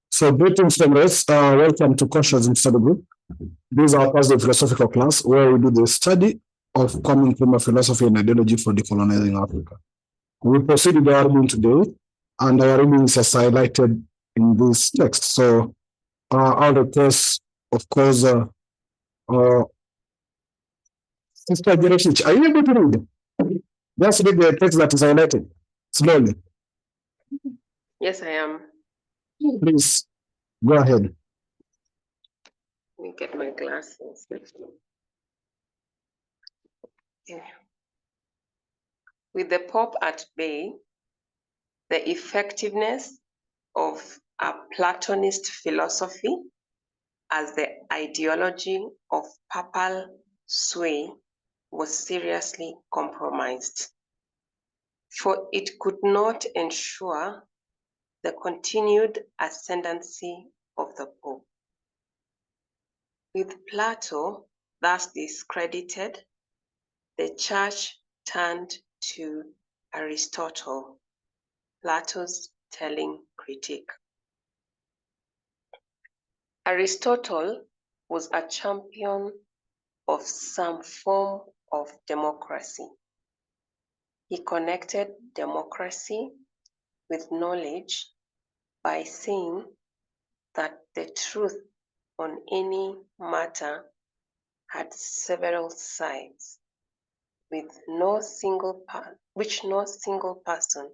So, greetings, comrades. Welcome to Consciousness Study Group. This is our Thursday philosophical class where we do the study of common theme of philosophy and ideology for decolonizing Africa. We proceed with our reading today, and our reading is as highlighted in this text. So, I'll request, of course, Sister Jereshich, are you able to read? Just read the text that is highlighted slowly. Yes, I am. Please, go ahead. Let me get my glasses. Yeah. With the Pope at bay, the effectiveness of a Platonist philosophy as the ideology of papal sway was seriously compromised, for it could not ensure the continued ascendancy of the Pope. With Plato thus discredited, the Church turned to Aristotle, Plato's telling critic. Aristotle was a champion of some form of democracy. He connected democracy with knowledge by saying that the truth on any matter had several sides, which no single person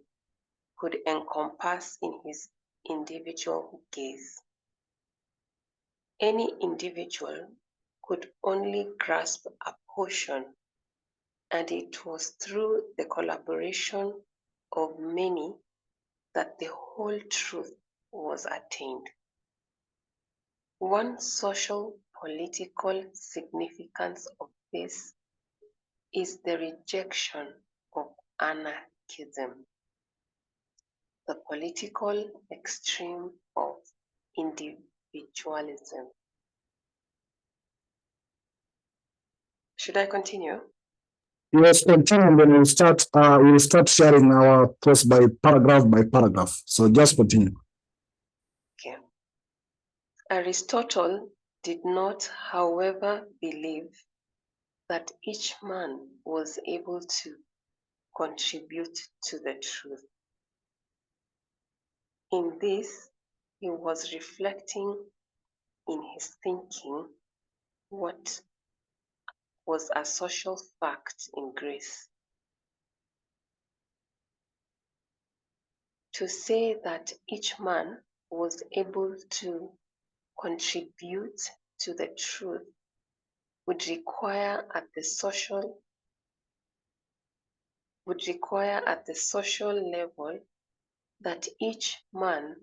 could encompass in his individual gaze. Any individual could only grasp a portion, and it was through the collaboration of many that the whole truth was attained. One social political significance of this is the rejection of anarchism, the political extreme of individualism. Should I continue? Yes, continue, then we'll start sharing our thoughts by paragraph. So just continue. Okay. Aristotle did not, however, believe that each man was able to contribute to the truth. In this, he was reflecting in his thinking what was a social fact in Greece. To say that each man was able to contribute to the truth would require at the social level that each man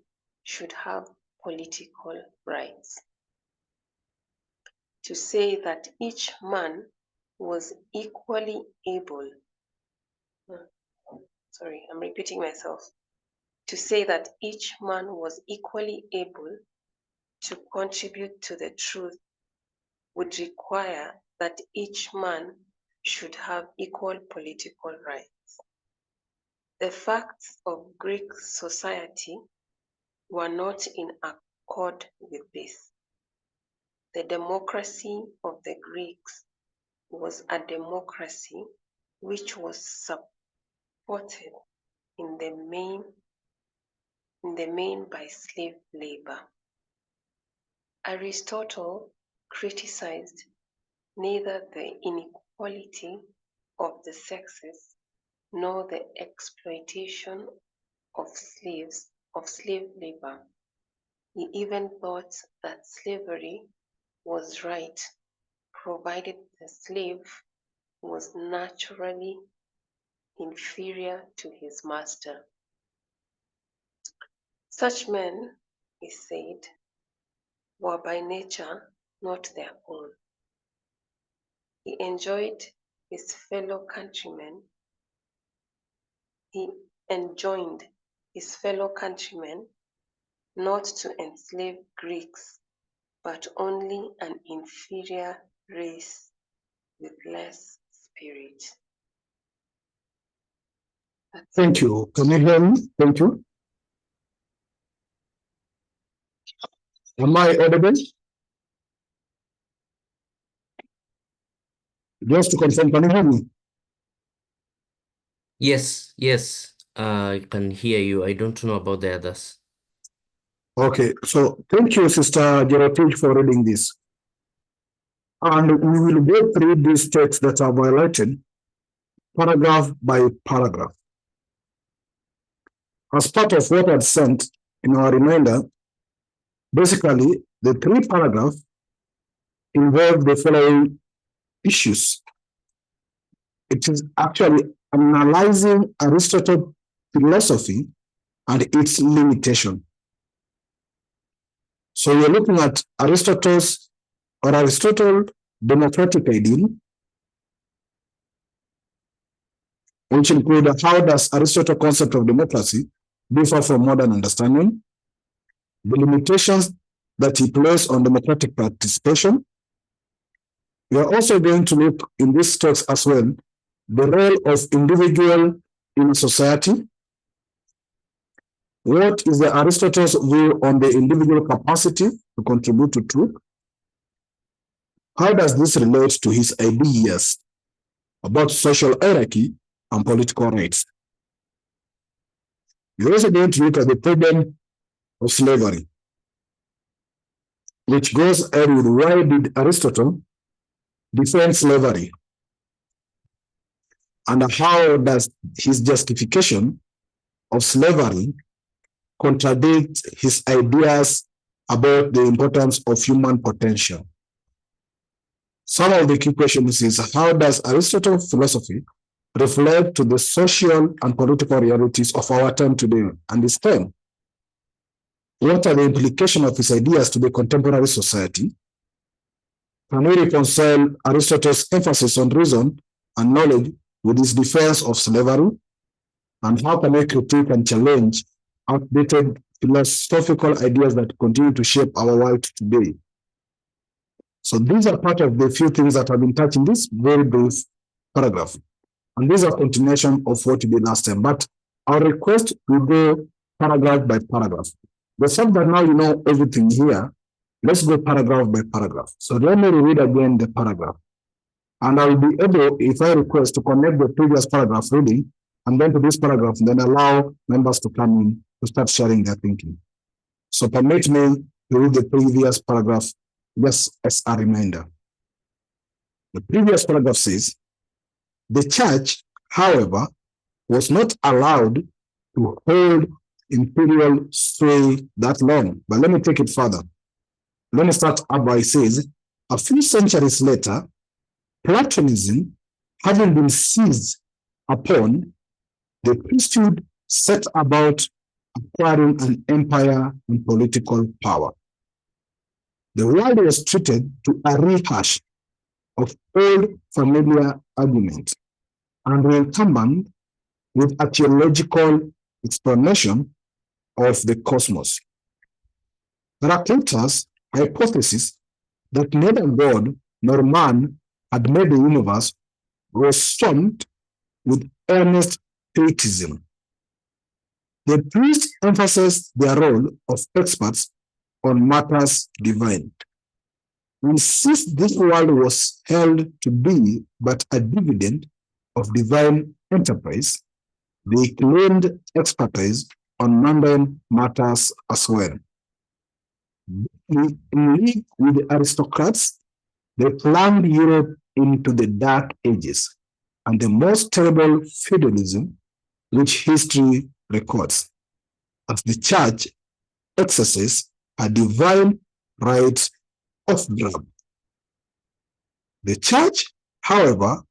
should have political rights. To say that each man was equally able, I'm repeating myself. To say that each man was equally able to contribute to the truth would require that each man should have equal political rights. The facts of Greek society were not in accord with this. The democracy of the Greeks was a democracy which was supported in the main by slave labor. Aristotle criticized neither the inequality of the sexes nor the exploitation of slave labor. He even thought that slavery was right, provided the slave was naturally inferior to his master. Such men, he said, were by nature not their own. He enjoined his fellow countrymen not to enslave Greeks, but only an inferior race with less spirit. Thank you. Can you hear me? Thank you. Am I audible? Just to confirm, can you hear me? Yes, I can hear you. I don't know about the others. Okay, so thank you, Sister Gerotich, for reading this. And we will go through these texts that are violated, paragraph by paragraph. As part of what I'd sent in our reminder, basically, the three paragraphs involve the following issues. It is actually analyzing Aristotle's philosophy and its limitation. So we're looking at Aristotle's or Aristotle democratic ideal, which include how does Aristotle's concept of democracy differ from modern understanding, the limitations that he placed on democratic participation. We are also going to look in this text as well the role of individual in society. What is the Aristotle's view on the individual capacity to contribute to truth? How does this relate to his ideas about social hierarchy and political rights? We're also going to look at the problem of slavery, which goes ahead with why did Aristotle defend slavery? And how does his justification of slavery contradict his ideas about the importance of human potential? Some of the key questions is how does Aristotle's philosophy reflect to the social and political realities of our time today and this time? What are the implications of his ideas to the contemporary society? Can we reconcile Aristotle's emphasis on reason and knowledge with his defense of slavery? And how can we critique and challenge outdated philosophical ideas that continue to shape our world today? So these are part of the few things that I've been touching this very brief paragraph. And these are continuation of what we did last time. But our request will go paragraph by paragraph. The fact that now you know everything here, let's go paragraph by paragraph. So let me read again the paragraph. And I will be able, if I request, to connect the previous paragraph reading and then to this paragraph, and then allow members to come in to start sharing their thinking. So permit me to read the previous paragraph just as a reminder. The previous paragraph says, the church, however, was not allowed to hold imperial sway that long. But let me take it further. Let me start up by says, a few centuries later, Platonism, having been seized upon, the priesthood set about acquiring an empire and political power. The world was treated to a rehash of old familiar arguments and recumbent with a theological explanation of the cosmos. Heraclitus' hypothesis that neither God nor man had made the universe was swamped with earnest theism. The priests emphasized their role of experts on matters divine. And since this world was held to be but a dividend of divine enterprise, they claimed expertise on mundane matters as well. In league with the aristocrats, they plunged Europe into the Dark Ages and the most terrible feudalism which history records, as the church exercises a divine right of grab. The church, however,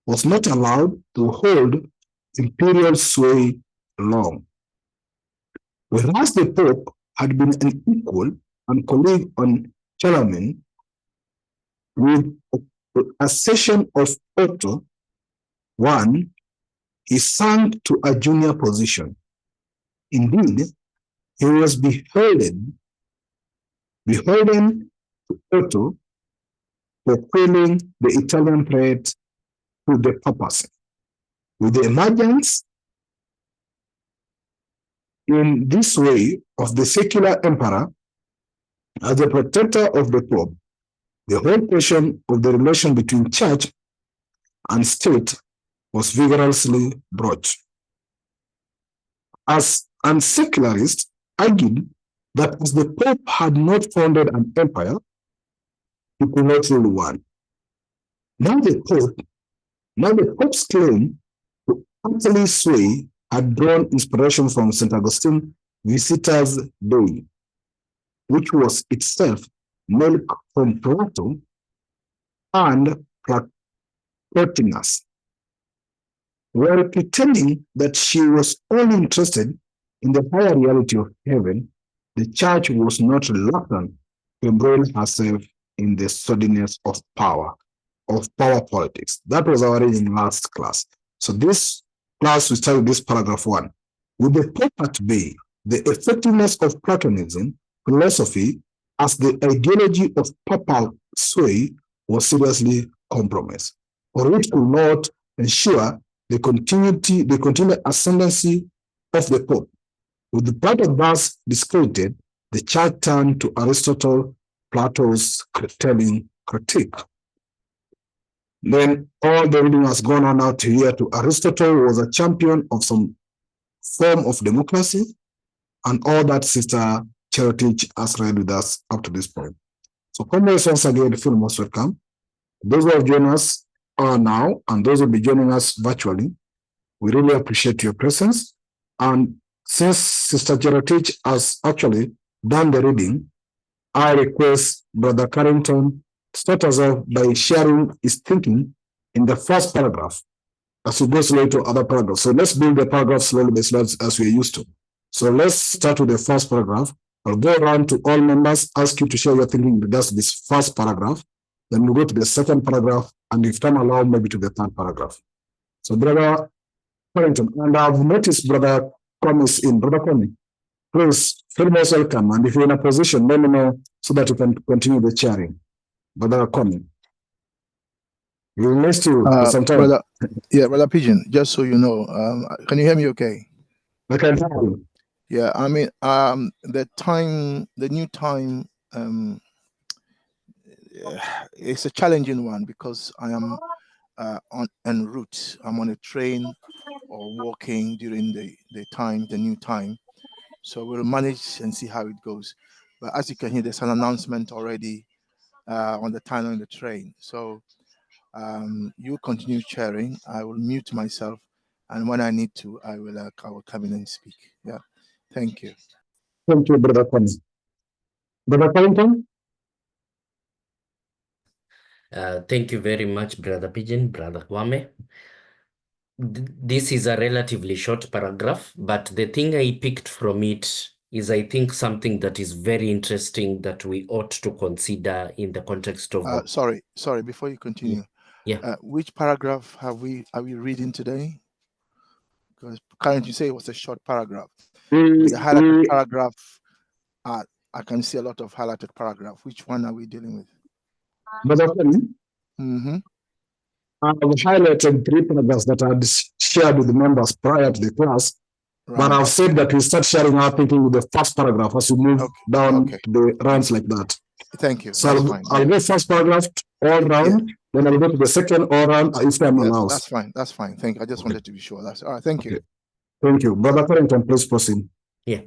was not allowed to hold imperial sway long. Whereas the Pope had been an equal and colleague on Charlemagne, with the accession of Otto I, he sank to a junior position. Indeed, he was beholden to Otto for quelling the Italian threat to the papacy. With the emergence in this way of the secular emperor, As the protector of the Pope, the whole question of the relation between church and state was vigorously broached. And secularists argued that as the Pope had not founded an empire, he could not rule one. Now the Pope's claim to utterly sway had drawn inspiration from St. Augustine's Visitas Dei, which was itself milk from Plato and Plotinus. While pretending that she was only interested in the higher reality of heaven, the church was not reluctant to embroil herself in the sordidness of power politics. That was our reading last class. So this class, we started this paragraph 1. With the Pope at bay, the effectiveness of Platonism philosophy as the ideology of papal sway was seriously compromised, for it could not ensure the continued ascendancy of the Pope. With the Plato thus discredited, the church turned to Aristotle, Plato's telling critique. Then all the reading has gone on out here to Aristotle was a champion of some form of democracy, and all that Sister Charity has read with us up to this point. So comrades, once again, feel most welcome. Those who have joined us now, and those who will be joining us virtually, we really appreciate your presence. And since Sister Charity has actually done the reading, I request Brother Carrington start us off by sharing his thinking in the first paragraph as we go slowly to other paragraphs. So let's build the paragraph slowly by slowly as we're used to. So let's start with the first paragraph. I'll go around to all members, ask you to share your thinking in regards to this first paragraph. Then we'll go to the second paragraph, and if time allows, maybe to the third paragraph. So Brother Carrington, and I've noticed Brother Kwame in. Brother Kwame, please feel most welcome. And if you're in a position, let me know so that you can continue the sharing. Brother Kwame, we'll miss you for some time. Brother Pigeon, just so you know, can you hear me okay? I can hear you. Yeah, I mean, the new time, it's a challenging one because I am en route. I'm on a train or walking during the new time. So we'll manage and see how it goes. But as you can hear, there's an announcement already on the time on the train. So you continue sharing. I will mute myself, and when I need to, I will come in and speak. Yeah, thank you. Thank you, Brother Kwame. Brother Carrington? Thank you very much, Brother Pigeon, Brother Kwame. This is a relatively short paragraph, but the thing I picked from it is, I think, something that is very interesting that we ought to consider in the context of... Sorry, before you continue. Yeah. Which paragraph are we reading today? Because currently you say it was a short paragraph. The highlighted paragraph, I can see a lot of highlighted paragraph. Which one are we dealing with? Brother Kwame? I've highlighted 3 paragraphs that I had shared with the members prior to the class, but I've said that we start sharing our thinking with the first paragraph as we move down the rounds like that. Thank you. So I'll go first paragraph all round, then I'll go to the second all round if time allows. That's fine. Thank you. I just wanted to be sure. That's all right. Thank you. Thank you. Brother Carrington, please proceed. Yeah.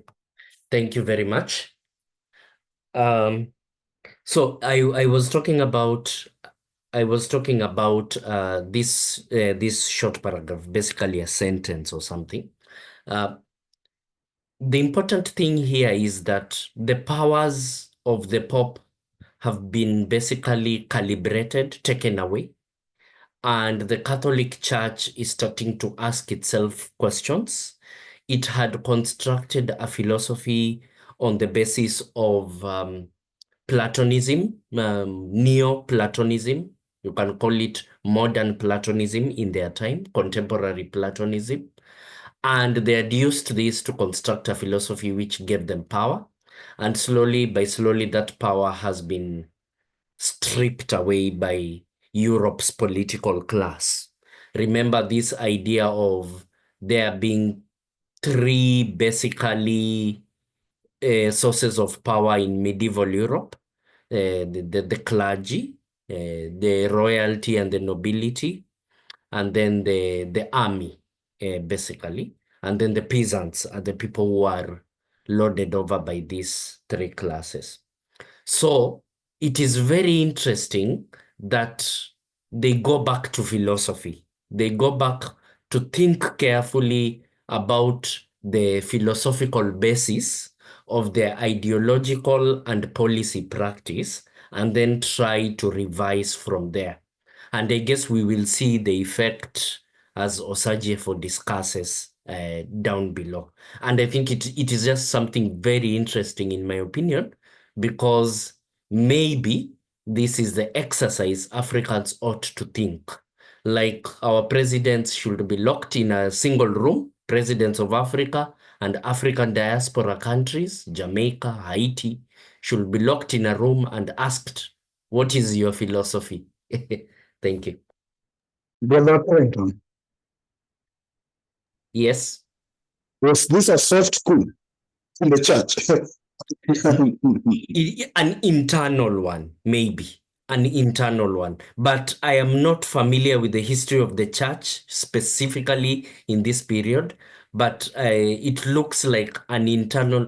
Thank you very much. So I was talking about this short paragraph, basically a sentence or something. The important thing here is that the powers of the Pope have been basically calibrated, taken away, and the Catholic Church is starting to ask itself questions. It had constructed a philosophy on the basis of Platonism, Neo-Platonism. You can call it modern Platonism in their time, contemporary Platonism. And they had used this to construct a philosophy which gave them power. And slowly that power has been stripped away by Europe's political class. Remember this idea of there being 3 basically sources of power in medieval Europe, the clergy, the royalty and the nobility, and then the army, basically, and then the peasants are the people who are lorded over by these three classes. So it is very interesting that they go back to philosophy. They go back to think carefully about the philosophical basis of their ideological and policy practice, and then try to revise from there. And I guess we will see the effect as Osagyefo discusses down below. And I think it is just something very interesting, in my opinion, because maybe this is the exercise Africans ought to think. Like our presidents should be locked in a single room, presidents of Africa and African diaspora countries, Jamaica, Haiti, should be locked in a room and asked, what is your philosophy? Thank you. Brother Clinton, Yes. was this a soft school in the church? An internal one, maybe. An internal one. But I am not familiar with the history of the church, specifically in this period. But it looks like an internal...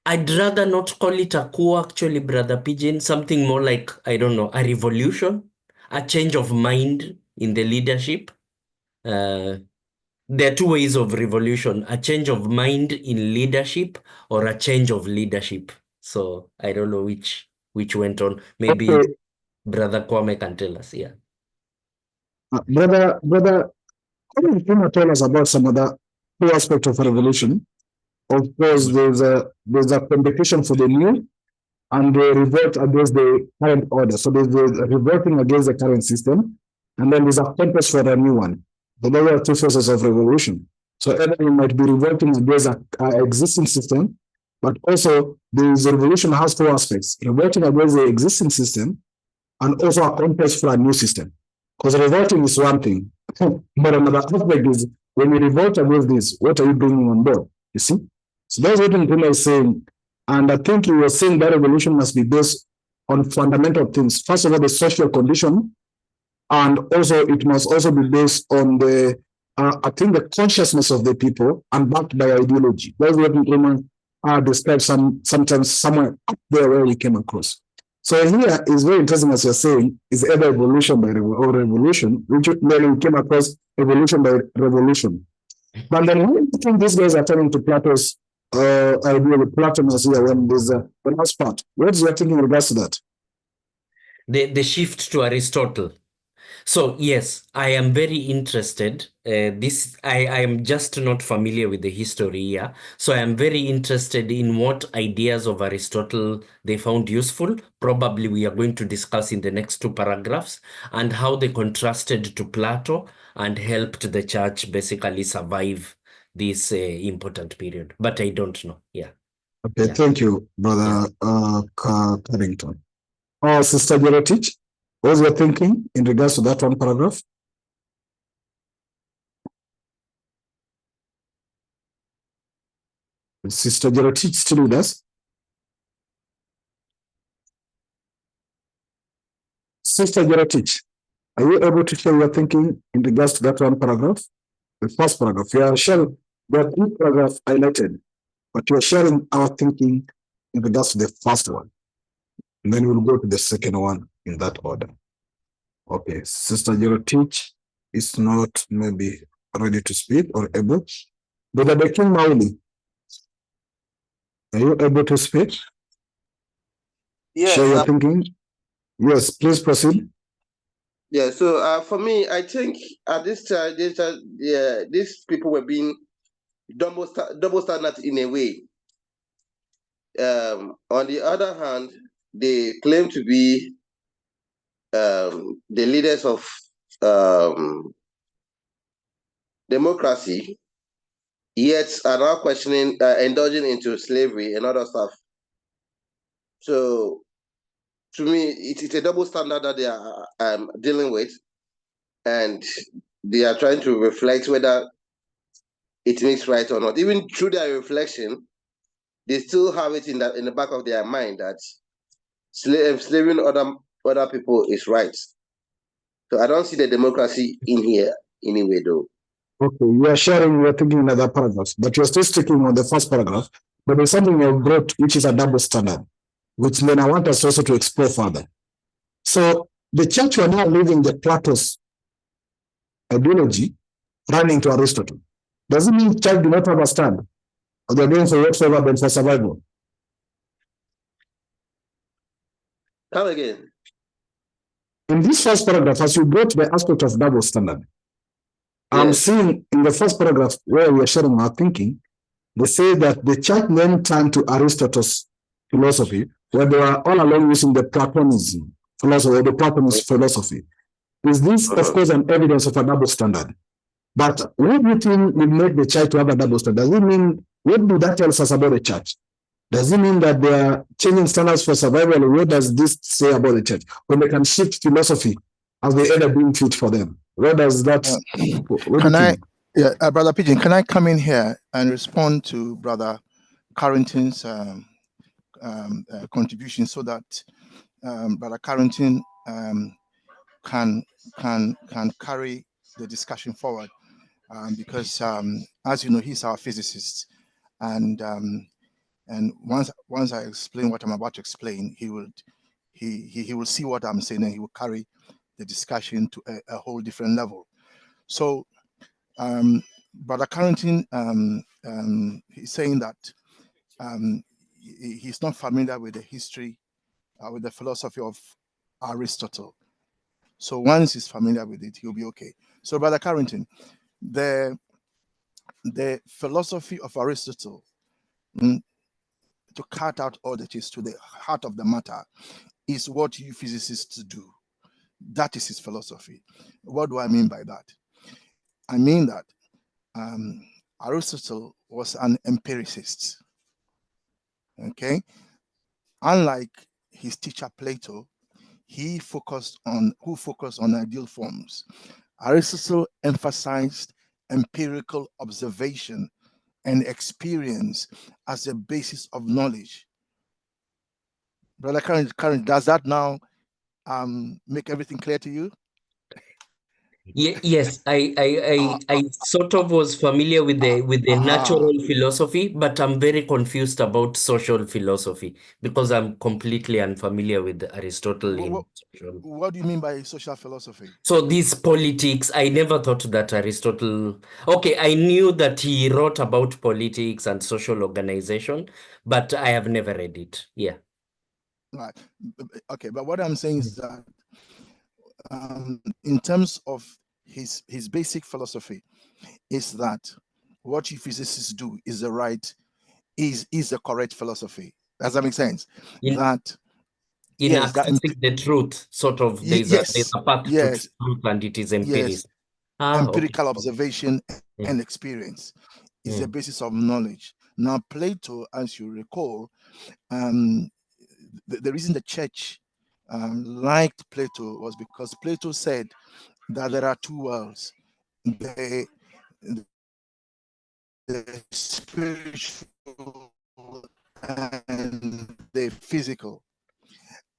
I'd rather not call it a coup, actually, Brother Pigeon. Something more like, I don't know, a revolution, a change of mind in the leadership. There are two ways of revolution, a change of mind in leadership or a change of leadership. So I don't know which went on. Maybe Okay. Brother Kwame can tell us. Yeah. Brother, can you tell us about some other two aspects of revolution? Of course, there's a competition for the new, and they revolt against the current order. So there's revolting against the current system, and then there's a contest for a new one. So those are two sources of revolution. So either you might be revolting against an existing system, but also the revolution has two aspects: revolting against the existing system, and also a contest for a new system. Because revolting is one thing, but another aspect is when you revolt against this, what are you bringing on board? You see? So that's what Nkrumah is saying. And I think he was saying that revolution must be based on fundamental things. First of all, the social condition, and also it must also be based on the, I think, the consciousness of the people and backed by ideology. That's what Nkrumah described sometimes somewhere up there where we came across. So here is very interesting, as you're saying, is either evolution by revolution, which then we came across evolution by revolution. But then when I think these guys are turning to Plato's idea with Platonist here when there's the last part. What's your thinking in regards to that? The shift to Aristotle. So yes, I am very interested. I am just not familiar with the history here. So I am very interested in what ideas of Aristotle they found useful. Probably we are going to discuss in the next two paragraphs, and how they contrasted to Plato and helped the church basically survive this important period. But I don't know. Yeah. Okay, Yeah. thank you, Brother Carrington. Sister Gerotich, what was your thinking in regards to that one paragraph? Sister Gerotich still with us? Sister Gerotich, are you able to share your thinking in regards to that one paragraph? The first paragraph. You are sharing, there are three paragraphs highlighted, but you are sharing our thinking in regards to the first one. And then we'll go to the second one in that order. Okay, Sister Gerotich is not maybe ready to speak or able. Brother Bekin Mauli, are you able to speak? Yes. Share your thinking. Yes, please proceed. Yeah. So for me, I think at this time, these people were being double standard in a way. On the other hand, they claim to be the leaders of democracy, yet are now questioning, indulging into slavery and other stuff. So to me, it's a double standard that they are dealing with, and they are trying to reflect whether it makes right or not. Even through their reflection, they still have it in the back of their mind that enslaving other people is right. So I don't see the democracy in here anyway, though. Okay, you are sharing, you are thinking in other paragraphs, but you're still sticking on the first paragraph. But there's something you brought, which is a double standard, which then I want us also to explore further. So the church were now leaving the Plato's ideology, running to Aristotle. Does it mean church do not have a stand? Or they're going for whatever than for survival? Come again. In this first paragraph, as you brought the aspect of double standard, I'm seeing in the first paragraph where we are sharing our thinking, they say that the church then turned to Aristotle's philosophy, where they were all along using the Platonism philosophy, or the Platonist philosophy. Is this, of course, an evidence of a double standard? But what do you think will make the church to have a double standard? Does it mean, what do that tell us about the church? Does it mean that they are changing standards for survival? Or what does this say about the church? When they can shift philosophy as they end up being fit for them? What does that? Brother Pigeon, can I come in here and respond to Brother Carrington's contribution so that Brother Carrington can carry the discussion forward? Because as you know, he's our physicist, and once I explain what I'm about to explain, he will see what I'm saying, and he will carry the discussion to a whole different level. So Brother Carrington he's saying that he's not familiar with the history, with the philosophy of Aristotle. So once he's familiar with it, he'll be okay. So Brother Carrington, the philosophy of Aristotle, to cut out all that is to the heart of the matter, is what you physicists do. That is his philosophy. What do I mean by that? I mean that Aristotle was an empiricist. Okay, unlike his teacher Plato, who focused on ideal forms. Aristotle emphasized empirical observation and experience as a basis of knowledge. Brother Karen, does that now make everything clear to you? Yes, I sort of was familiar with the natural philosophy, but I'm very confused about social philosophy because I'm completely unfamiliar with Aristotle in social. What do you mean by social philosophy? So these politics, I never thought that Aristotle. Okay, I knew that he wrote about politics and social organization, but I have never read it. Yeah. Right. Okay, but what I'm saying is that in terms of his basic philosophy is that what you physicists do is the correct philosophy. Does that make sense? In accessing the truth, sort of, there's a path to truth, and it is empirical. Yes. Empirical observation and experience is the basis of knowledge. Now, Plato, as you recall, the reason the church liked Plato was because Plato said that there are two worlds: the spiritual and the physical,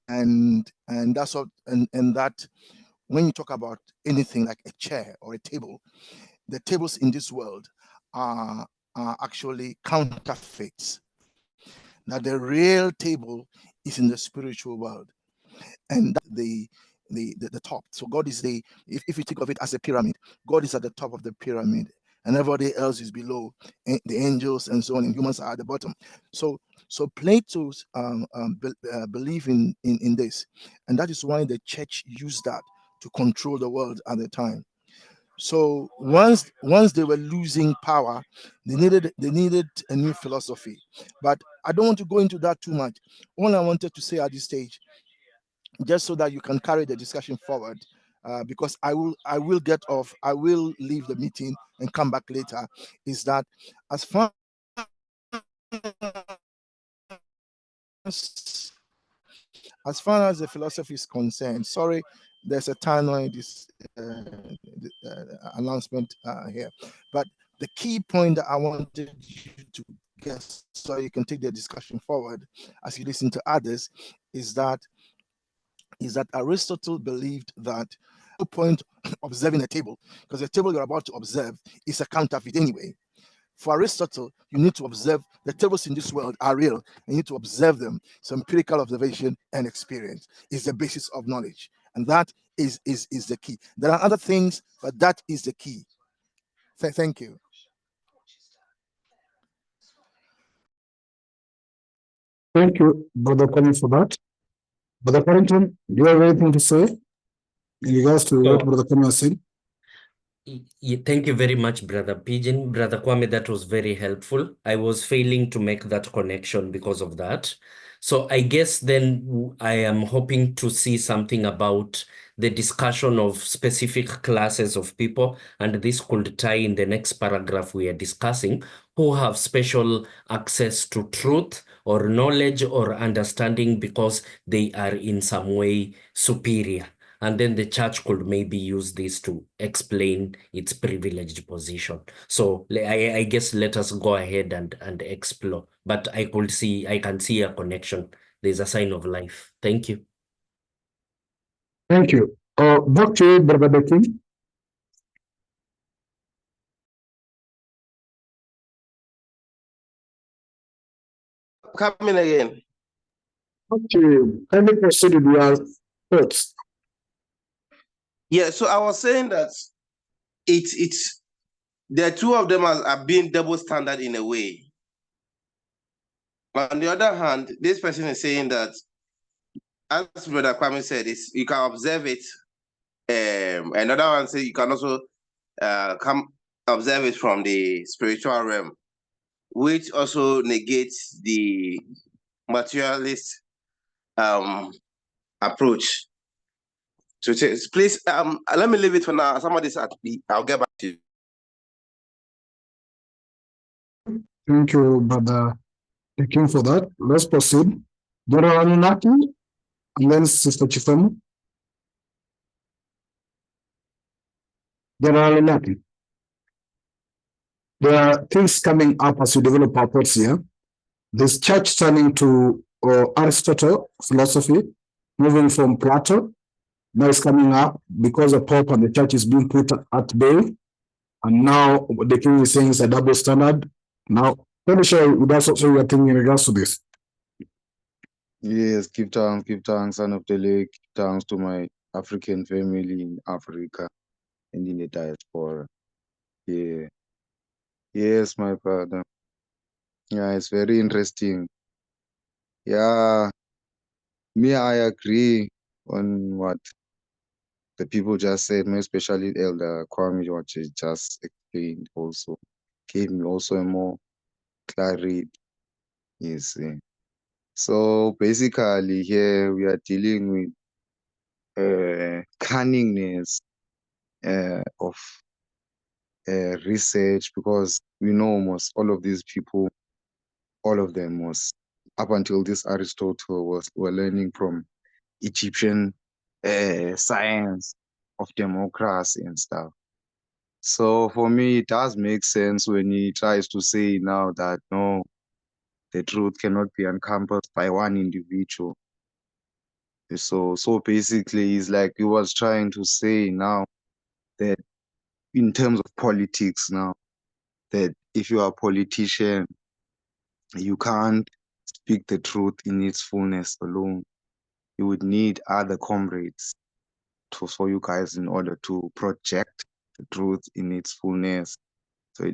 and that's what and that when you talk about anything like a chair or a table, the tables in this world are actually counterfeits. Now the real table is in the spiritual world, and the top. So God is if you think of it as a pyramid, God is at the top of the pyramid, and everybody else is below, the angels and so on, and humans are at the bottom. So Plato's believe in this, and that is why the church used that to control the world at the time. So once they were losing power, they needed a new philosophy. But I don't want to go into that too much. All I wanted to say at this stage, just so that you can carry the discussion forward, because I will get off, I will leave the meeting and come back later, is that as far as the philosophy is concerned, sorry, there's a timeline this announcement here, but the key point that I wanted you to guess, so you can take the discussion forward as you listen to others, is that Aristotle believed that no point observing a table, because the table you're about to observe is a counterfeit anyway. For Aristotle, you need to observe the tables in this world are real. You need to observe them. So empirical observation and experience is the basis of knowledge. And that is the key. There are other things, but that is the key. Thank you. Thank you, Brother Colin, for that. Brother Carrington, do you have anything to say in regards to what Brother Colin was saying? Thank you very much, Brother Pigeon. Brother Kwame, that was very helpful. I was failing to make that connection because of that. So I guess then I am hoping to see something about the discussion of specific classes of people, and this could tie in the next paragraph we are discussing, who have special access to truth or knowledge or understanding because they are in some way superior. And then the church could maybe use this to explain its privileged position. So I guess let us go ahead and explore. But I can see a connection. There's a sign of life. Thank you. Thank you. Back to you, Brother King. Come in again. Okay, kindly proceed with your thoughts. Yeah, so I was saying that it's the two of them are being double standard in a way. On the other hand, this person is saying that, as Brother Kwame said, you can observe it. Another one says you can also come observe it from the spiritual realm, which also negates the materialist approach. So please, let me leave it for now. Somebody's at me. I'll get back to you. Thank you, Brother King, for that. Let's proceed. Brother Anunnaki, and then Sister Chifemu. Brother Anunnaki. There are things coming up as we develop our thoughts here. This church turning to Aristotle philosophy, moving from Plato. Now it's coming up because the Pope and the church is being put at bay. And now the king is saying it's a double standard. Now, let me share with us also your thinking in regards to this. Yes, give thanks, son of the lake, give thanks to my African family in Africa and in the diaspora. Yeah. Yes, my brother. Yeah, it's very interesting. Yeah, me, I agree on what the people just said, more especially Elder Kwame, what she just explained also, gave me also a more clarity. Yes. So basically here we are dealing with cunningness of research, because we know almost all of these people, all of them was, up until this Aristotle, were learning from Egyptian science of democracy and stuff. So for me, it does make sense when he tries to say now that no, the truth cannot be encompassed by one individual. So basically, it's like he was trying to say now that in terms of politics now, that if you are a politician, you can't speak the truth in its fullness alone. You would need other comrades for you guys in order to project the truth in its fullness.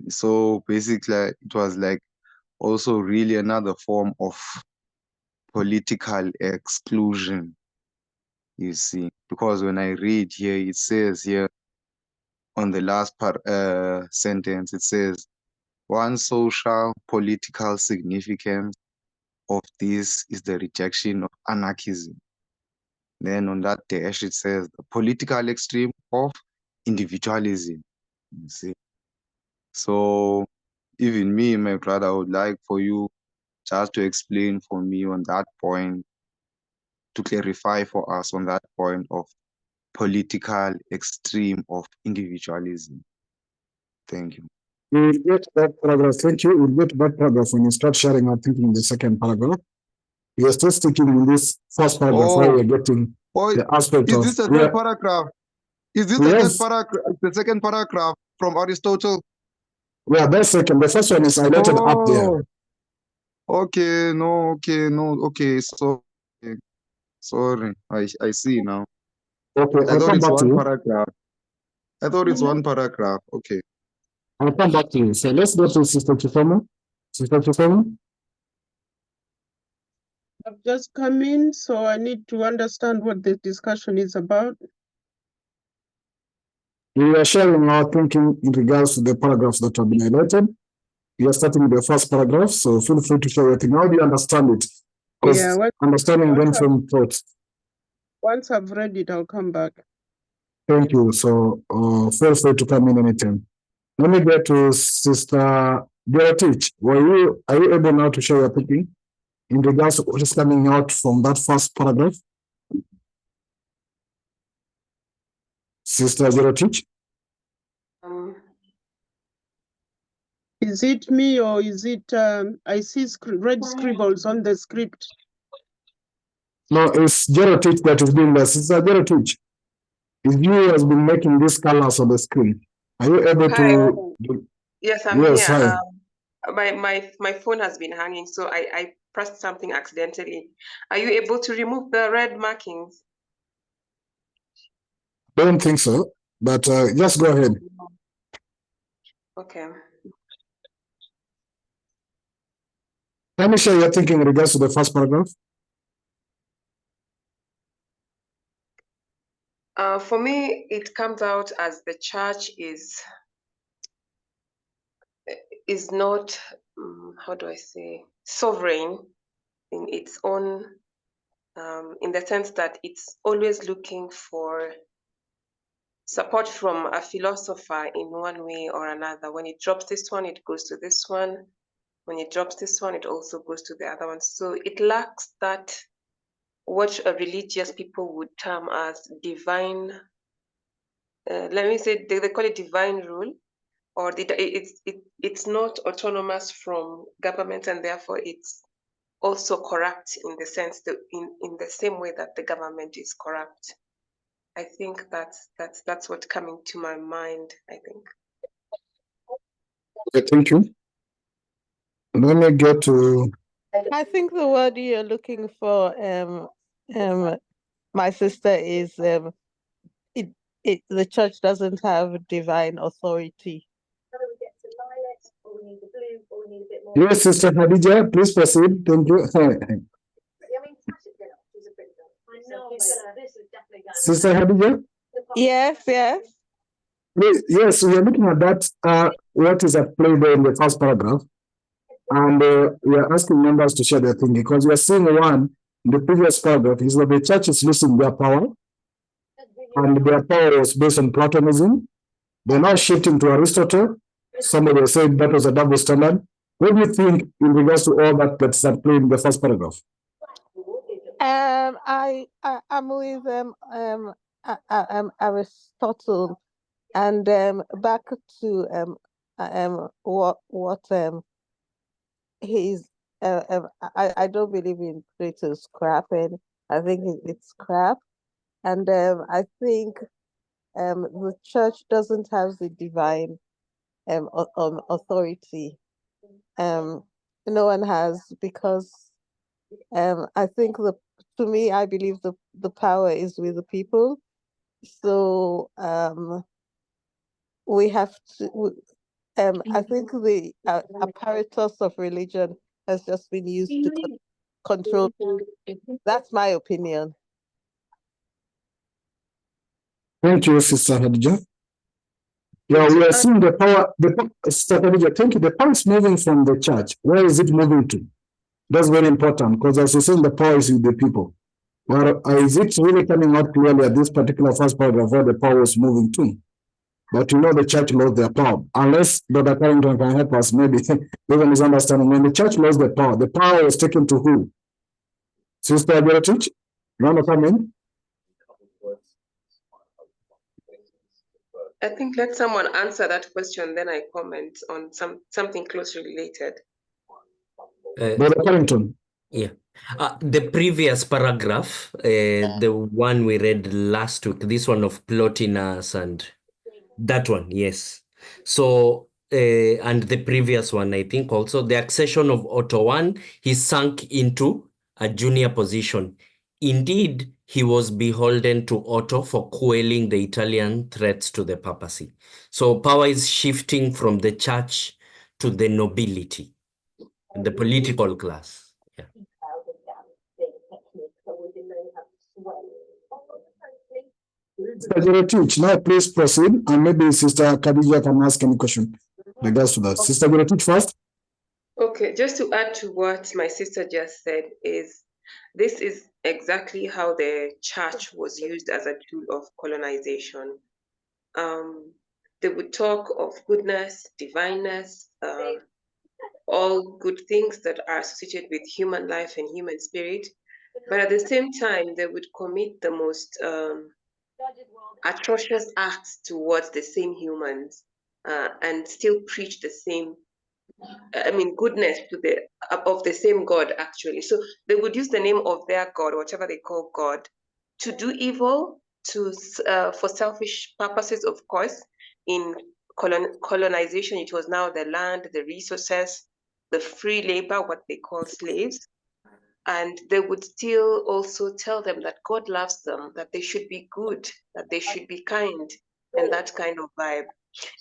So basically, it was like also really another form of political exclusion, you see. Because when I read here, it says here on the last sentence, it says, one social political significance of this is the rejection of anarchism. Then on that dash, it says the political extreme of individualism. You see. So even me, my brother, I would like for you just to explain for me on that point, to clarify for us on that point of political extreme of individualism. Thank you. We'll get that paragraph. Thank you. We'll get that paragraph when you start sharing our thinking in the second paragraph. We are still sticking in this first paragraph where we're getting the aspect of. Is this the third paragraph? Is this the third paragraph? The second paragraph from Aristotle? Yeah, that's second. The first one is highlighted up there. Okay, okay. So, sorry, I see now. Okay, I thought it's one paragraph. I thought it's one paragraph. Okay. I'll come back to you. So let's go to Sister Chifoma. Sister Chifoma. I've just come in, so I need to understand what the discussion is about. We are sharing our thinking in regards to the paragraphs that have been highlighted. We are starting with the first paragraph, so feel free to share your thing. How do you understand it? Because understanding them from thoughts. Once I've read it, I'll come back. Thank you. So feel free to come in anytime. Let me get to Sister Beatich. Are you able now to share your thinking in regards to what is coming out from that first paragraph? Sister Beatich? Is it me or is it, I see red scribbles on the script. No, it's Gerotich that is doing that. Sister Gerotich, it's you who has been making these colors on the screen. Are you able to? Yes, I'm here. My phone has been hanging, so I pressed something accidentally. Are you able to remove the red markings? Don't think so, but just go ahead. Okay. Let me share your thinking in regards to the first paragraph. For me, it comes out as the church is not, how do I say, sovereign in its own, in the sense that it's always looking for support from a philosopher in one way or another. When it drops this one, it goes to this one. When it drops this one, it also goes to the other one. So it lacks that, what religious people would term as divine, let me say, they call it divine rule, or it's not autonomous from government, and therefore it's also corrupt in the sense that in the same way that the government is corrupt. I think that's what's coming to my mind, I think. Okay, thank you. Let me get to. I think the word you're looking for, my sister, is the church doesn't have divine authority. Yes, Sister Khadija, please proceed. Thank you. Sister Khadija? Yes. Yes, we are looking at that, what is at play there in the first paragraph. And we are asking members to share their thinking, because we are seeing one in the previous paragraph is that the church is losing their power, and their power was based on Platonism. They're now shifting to Aristotle. Somebody said that was a double standard. What do you think in regards to all that's at play in the first paragraph? I'm with Aristotle, and back to what he's. I don't believe in Plato's crap, and I think it's crap, and I think the church doesn't have the divine authority. No one has, because I think I believe the power is with the people. So we have to. I think the apparatus of religion has just been used to control. That's my opinion. Thank you, Sister Hadija. Yeah, we are seeing the power. Sister Hadija, thank you. The power is moving from the church. Where is it moving to? That's very important, because as you say, the power is with the people. Well, is it really coming out clearly at this particular first paragraph where the power is moving to? But you know the church lost their power. Unless Dr. Carrington can help us, maybe even misunderstanding. When the church lost the power was taken to who? Sister Beatich, you want to come in? I think let someone answer that question, then I comment on something closely related. Brother Carrington. Yeah. The previous paragraph, the one we read last week, this one of Plotinus and that one, yes. So, and the previous one, I think also, the accession of Otto I, he sunk into a junior position. Indeed, he was beholden to Otto for quelling the Italian threats to the papacy. So power is shifting from the church to the nobility, the political class. Yeah. Sister Geretich, now please proceed, and maybe Sister Khadija can ask any question regards to that. Sister Geretich first. Okay, just to add to what my sister just said, is this is exactly how the church was used as a tool of colonization. They would talk of goodness, divineness, all good things that are associated with human life and human spirit, but at the same time, they would commit the most atrocious acts towards the same humans and still preach the same, goodness to of the same God, actually. So they would use the name of their God, whatever they call God, to do evil, for selfish purposes, of course. In colonization, it was now the land, the resources, the free labor, what they call slaves. And they would still also tell them that God loves them, that they should be good, that they should be kind, and that kind of vibe.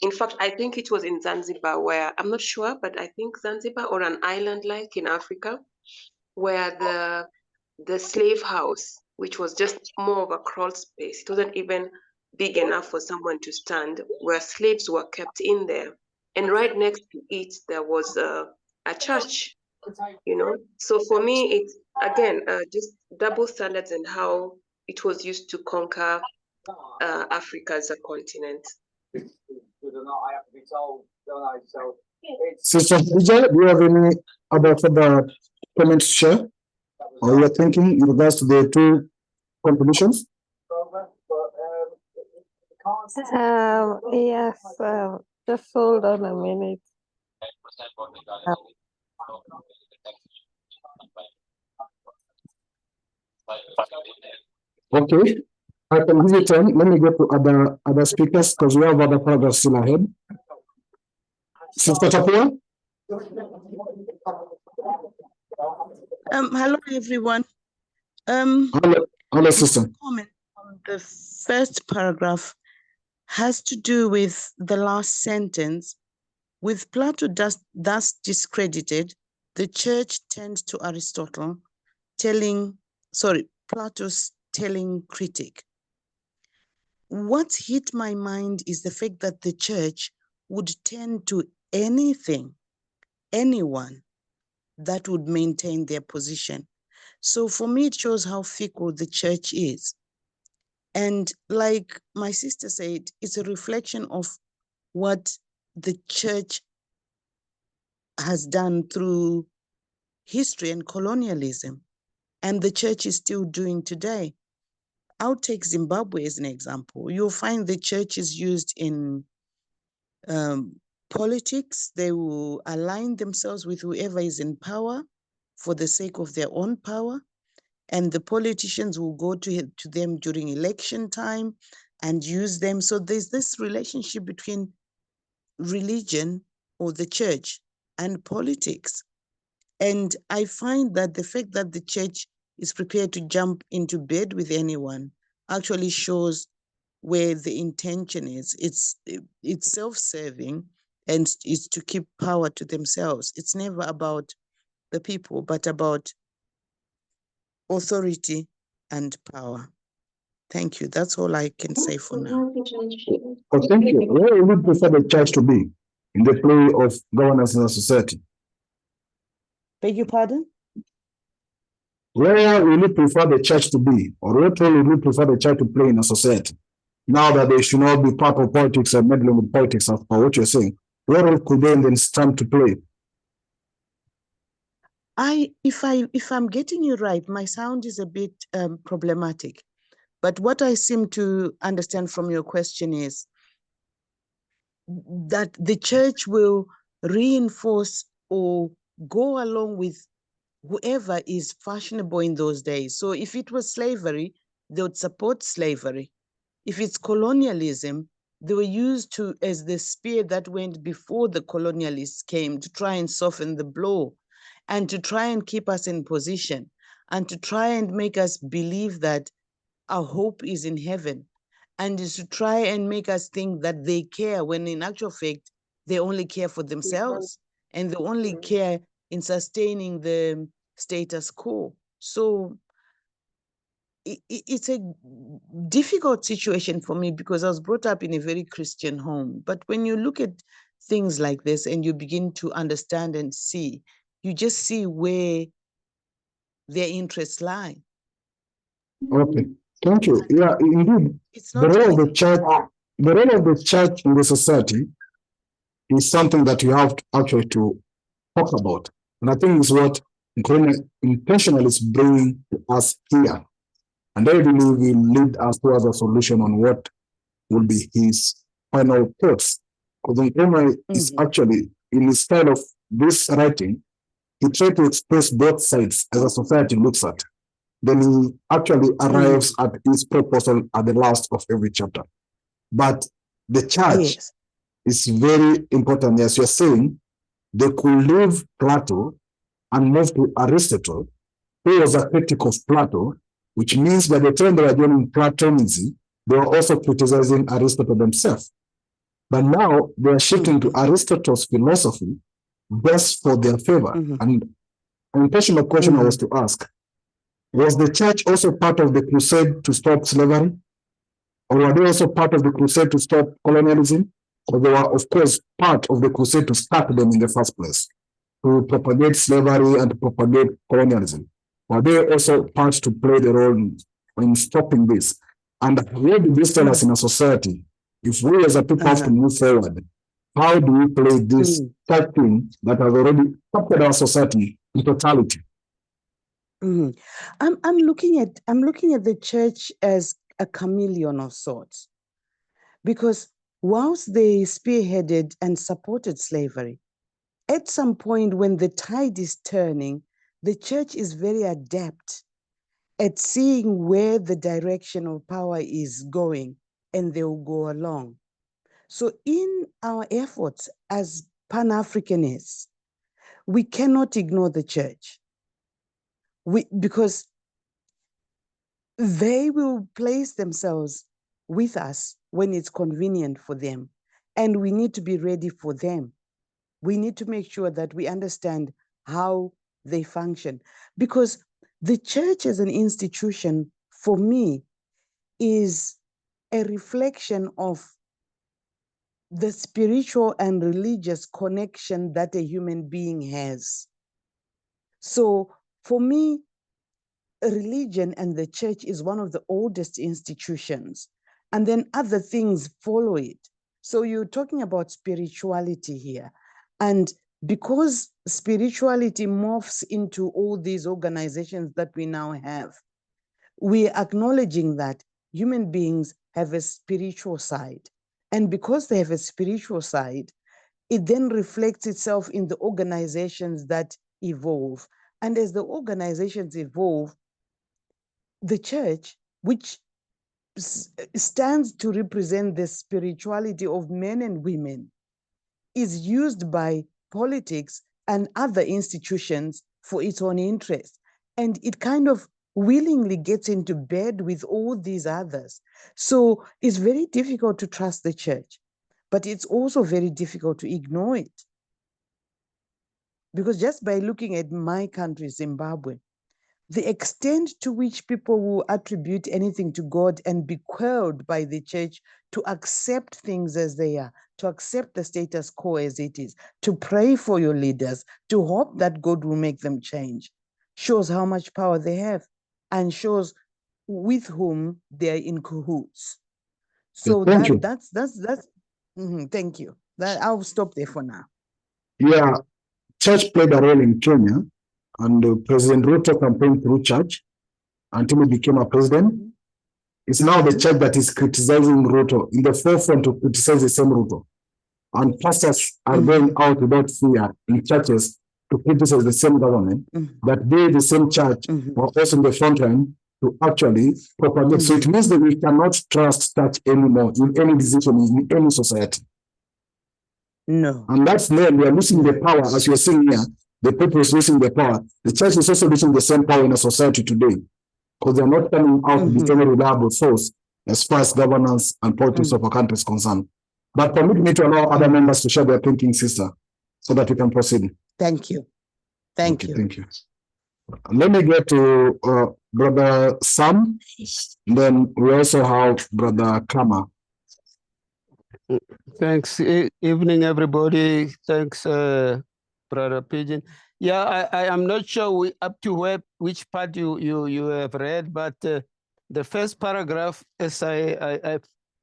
In fact, I think it was in Zanzibar where, I'm not sure, but I think Zanzibar or an island like in Africa, where the slave house, which was just more of a crawl space, it wasn't even big enough for someone to stand, where slaves were kept in there. And right next to it, there was a church, So for me, it's, again, just double standards in how it was used to conquer Africa as a continent. Sister Khadija, do you have any other comments to share, or you're thinking in regards to the two contributions? Yes, just hold on a minute. Okay, I can give you time. Let me get to other speakers because we have other paragraphs still ahead. Sister Tapua? Hello, everyone. Hello, sister. Comment on the first paragraph has to do with the last sentence. With Plato thus discredited, the church turned to Aristotle, Plato's telling critic. What hit my mind is the fact that the church would turn to anyone that would maintain their position. So for me, it shows how fickle the church is. And like my sister said, it's a reflection of what the church has done through history and colonialism, and the church is still doing today. I'll take Zimbabwe as an example. You'll find the church is used in politics. They will align themselves with whoever is in power for the sake of their own power. And the politicians will go to them during election time and use them. So there's this relationship between religion or the church and politics. And I find that the fact that the church is prepared to jump into bed with anyone actually shows where the intention is. It's self-serving and it's to keep power to themselves. It's never about the people, but about authority and power. Thank you. That's all I can say for now. Oh, thank you. Where would you prefer the church to be in the play of governance in a society? Beg your pardon? Where will you prefer the church to be, or what role will you prefer the church to play in a society? Now that they should not be part of politics and meddling with politics, as per what you're saying, what role could they then stand to play? If I'm getting you right, my sound is a bit problematic. But what I seem to understand from your question is, that the church will reinforce or go along with whoever is fashionable in those days. So if it was slavery, they would support slavery. If it's colonialism, they were used to as the spear that went before the colonialists came to try and soften the blow and to try and keep us in position and to try and make us believe that our hope is in heaven, and is to try and make us think that they care when in actual fact, they only care for themselves and they only care in sustaining the status quo. So it's a difficult situation for me because I was brought up in a very Christian home. But when you look at things like this and you begin to understand and see, you just see where their interests lie. Okay, thank you. Yeah, indeed, It's the not role of easy. the church in the society is something that you have to actually to talk about. And I think it's what intentional is bringing to us here. And I believe will lead us towards a solution on what will be his final thoughts. Because Nkrumah is actually, in his style of this writing, he tried to express both sides as a society looks at. Then he actually arrives at his proposal at the last of every chapter. But the church is very important. As you're saying, they could leave Plato and move to Aristotle, who was a critic of Plato, which means by the time they were joining Platonism, they were also criticizing Aristotle themselves. But now they are shifting to Aristotle's philosophy just for their favor. And an intentional question I was to ask, was the church also part of the crusade to stop slavery? Or were they also part of the crusade to stop colonialism? Or they were, of course, part of the crusade to start them in the first place, to propagate slavery and to propagate colonialism? Were they also part to play the role in stopping this? And what do this tell us in a society? If we as a people have to move forward, how do we play this third thing that has already affected our society in totality? I'm looking at the church as a chameleon of sorts, because whilst they spearheaded and supported slavery, at some point when the tide is turning, the church is very adept at seeing where the direction of power is going, and they will go along. So in our efforts as Pan-Africanists, we cannot ignore the church. Because they will place themselves with us when it's convenient for them. And we need to be ready for them. We need to make sure that we understand how they function. Because the church as an institution, for me, is a reflection of the spiritual and religious connection that a human being has. So for me, religion and the church is one of the oldest institutions, and then other things follow it. So you're talking about spirituality here. And because spirituality morphs into all these organizations that we now have, we're acknowledging that human beings have a spiritual side. And because they have a spiritual side, it then reflects itself in the organizations that evolve. And as the organizations evolve, the church, which stands to represent the spirituality of men and women, is used by politics and other institutions for its own interest. And it kind of willingly gets into bed with all these others. So it's very difficult to trust the church, but it's also very difficult to ignore it. Because just by looking at my country, Zimbabwe, the extent to which people will attribute anything to God and be quelled by the church to accept things as they are, to accept the status quo as it is, to pray for your leaders, to hope that God will make them change, shows how much power they have and shows with whom they are in cahoots. So Thank you. that's thank you. I'll stop there for now. Yeah, church played a role in Kenya, and President Ruto campaigned through church until he became a president. It's now the church that is criticizing Ruto, in the forefront to criticize the same Ruto. and pastors are going out without fear in churches to criticize the same government, that they, the same church, are also in the front line to actually propagate. So it means that we cannot trust church anymore in any decision in any society. No. And that's where we are losing the power, as you're seeing here. The people is losing the power. The church is also losing the same power in a society today, because they're not coming out to be any reliable source as far as governance and politics of a country is concerned. But permit me to allow other members to share their thinking, sister, so that we can proceed. Thank you. Thank you. Thank you. Let me get to Brother Sam. Then we also have Brother Kama. Thanks. Evening, everybody. Thanks, Brother Pigeon. Yeah, I am not sure up to which part you have read, but the first paragraph, as I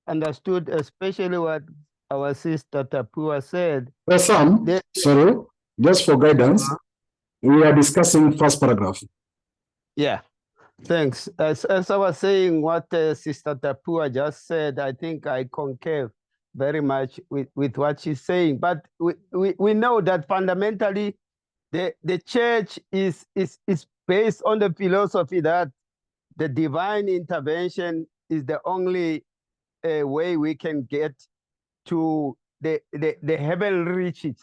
understood, especially what our sister Tapua said. Sam, sorry, just for guidance, we are discussing first paragraph. Yeah, thanks. As I was saying, what Sister Tapua just said, I think I concur very much with what she's saying. But we know that fundamentally the church is based on the philosophy that the divine intervention is the only way we can get to the heavenly riches.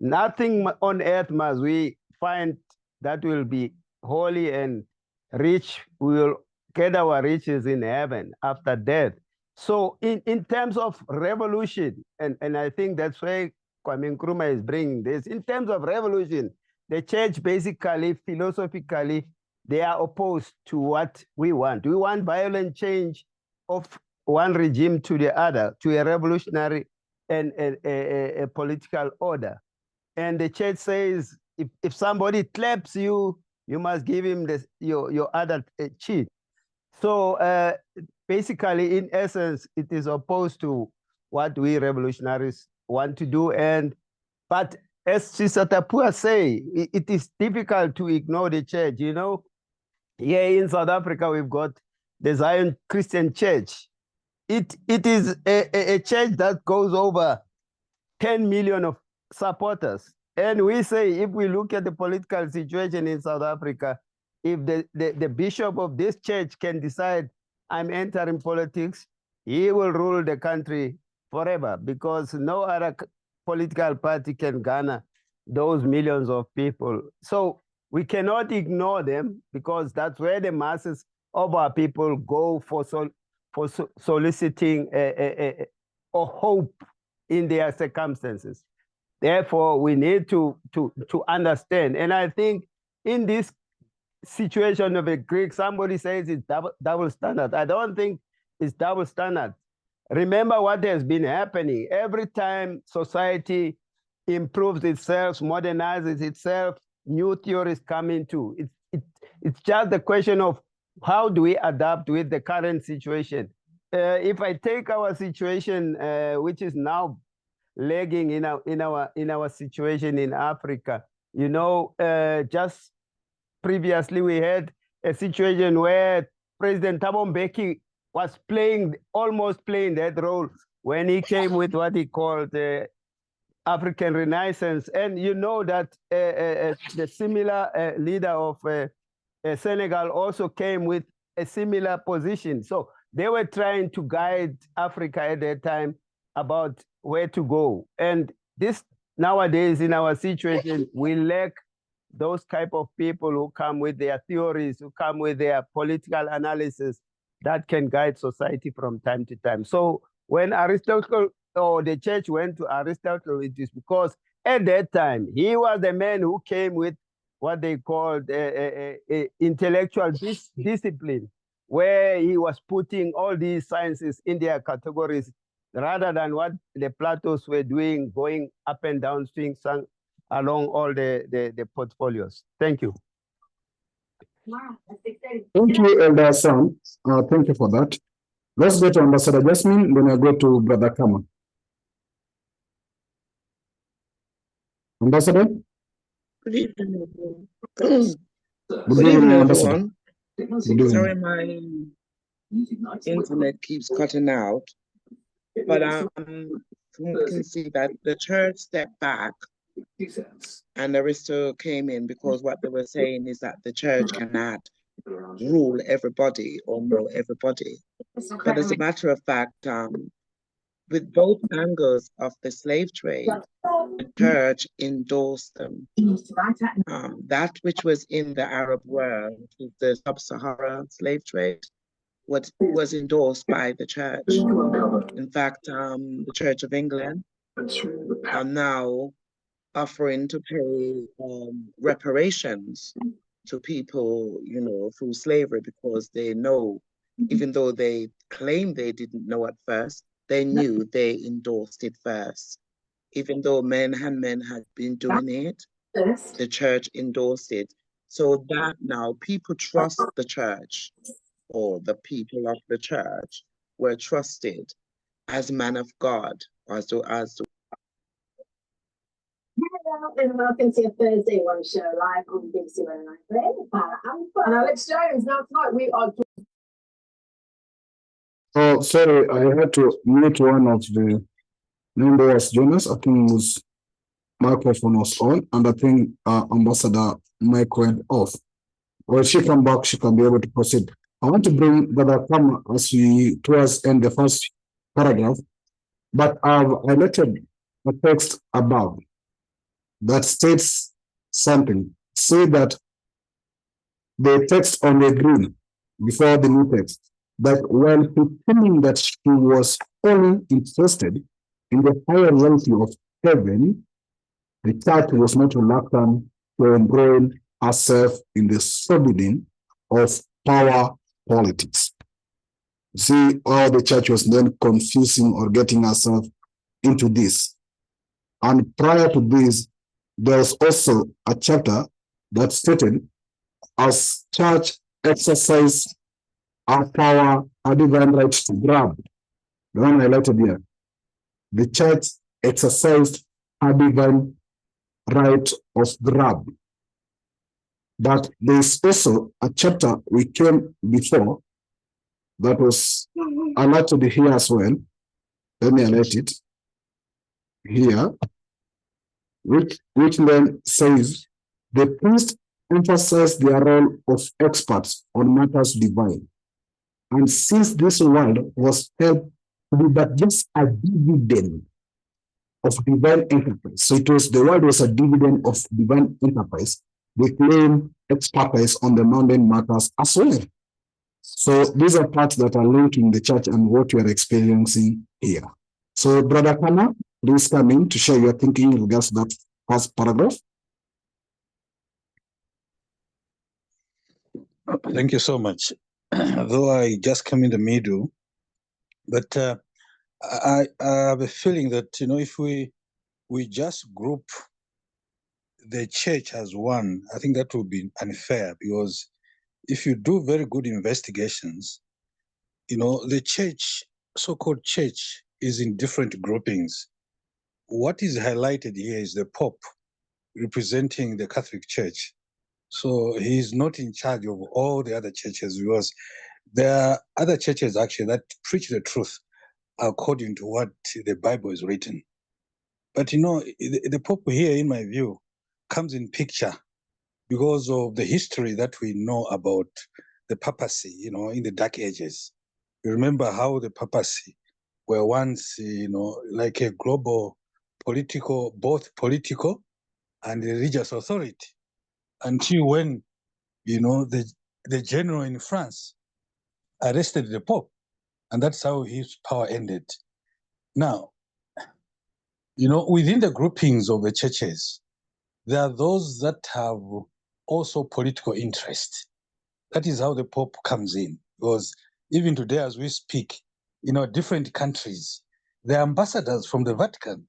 Nothing on earth must we find that will be holy and rich. We will get our riches in heaven after death. So in terms of revolution, and I think that's where Kwame Nkrumah is bringing this, in terms of revolution, the church basically, philosophically, they are opposed to what we want. We want violent change of one regime to the other, to a revolutionary and a political order. And the church says, if somebody claps you, you must give him your other cheek. So basically, in essence, it is opposed to what we revolutionaries want to do. But as Sister Tapua say, it is difficult to ignore the church. You know, here in South Africa, we've got the Zion Christian Church. It is a church that goes over 10 million of supporters. And we say, if we look at the political situation in South Africa, if the bishop of this church can decide, I'm entering politics, he will rule the country forever, because no other political party can garner those millions of people. So we cannot ignore them, because that's where the masses of our people go for soliciting or hope in their circumstances. Therefore, we need to understand. And I think in this situation of a Greek, somebody says it's double standard. I don't think it's double standard. Remember what has been happening. Every time society improves itself, modernizes itself, new theories come into. It's just the question of how do we adapt with the current situation. If I take our situation, which is now lagging in our situation in Africa, you know, just previously we had a situation where President Thabo Mbeki was almost playing that role when he came with what he called African Renaissance. And you know that the similar leader of Senegal also came with a similar position. So they were trying to guide Africa at that time about where to go. And this nowadays in our situation, we lack those type of people who come with their theories, who come with their political analysis that can guide society from time to time. So when Aristotle or the church went to Aristotle, it is because at that time, he was the man who came with what they called intellectual discipline, where he was putting all these sciences in their categories rather than what the Platos were doing, going up and down swings along all the portfolios. Thank you. Thank you, Elder Sam. Thank you for that. Let's go to Ambassador Jasmine, then I go to Brother Kama. Ambassador? Good evening, everyone. Good evening, everyone. Good evening. Sorry, my internet keeps cutting out. But we can see that the church stepped back and Aristotle came in because what they were saying is that the church cannot rule everybody or know everybody. But as a matter of fact, with both angles of the slave trade, the church endorsed them. That which was in the Arab world, the sub-Sahara slave trade, was endorsed by the church. In fact, the Church of England are now offering to pay reparations to people, you know, through slavery, because they know, even though they claim they didn't know at first, they knew they endorsed it first. Even though men had been doing it, the church endorsed it. So that now people trust the church, or the people of the church were trusted as man of God, as and welcome to your Thursday One Show live on BBC One and Alex Jones. Now tonight we are. Oh, sorry, I had to mute one of the members, Jonas. I think his microphone was on, and I think Ambassador mic went off. When she come back, she can be able to proceed. I want to bring Brother Kama as we towards end the first paragraph, but I've highlighted the text above that states something. Say that the text on the green before the new text, that while pretending that she was only interested in the higher reality of heaven, the church was not reluctant to embroil herself in the subbidding of power politics. See how the church was then confusing or getting herself into this. And prior to this, there was also a chapter that stated, as church exercise our power, our divine right to grab. The one highlighted here. The church exercised her divine right of grab. But there is also a chapter we came before that was highlighted here as well. Let me highlight it here, which then says the priest emphasized their role of experts on matters divine. And since this world was held to be but just a dividend of divine enterprise, so it was the world was a dividend of divine enterprise, they claim expertise on the mundane matters as well. So these are parts that are linking the church and what we are experiencing here. So Brother Kama, please come in to share your thinking in regards to that first paragraph. Thank you so much. Though I just come in the middle, but I have a feeling that, you know, if we just group the church as one, I think that would be unfair, because if you do very good investigations, you know, the church, so-called church, is in different groupings. What is highlighted here is the Pope representing the Catholic Church. So he is not in charge of all the other churches, because there are other churches actually that preach the truth according to what the Bible is written. But, you know, the Pope here, in my view, comes in picture because of the history that we know about the papacy, you know, in the Dark Ages. You remember how the papacy were once, you know, like a global political, both political and religious authority, until when, you know, the general in France arrested the Pope, and that's how his power ended. Now, you know, within the groupings of the churches, there are those that have also political interest. That is how the Pope comes in, because even today as we speak, you know, different countries, the ambassadors from the Vatican,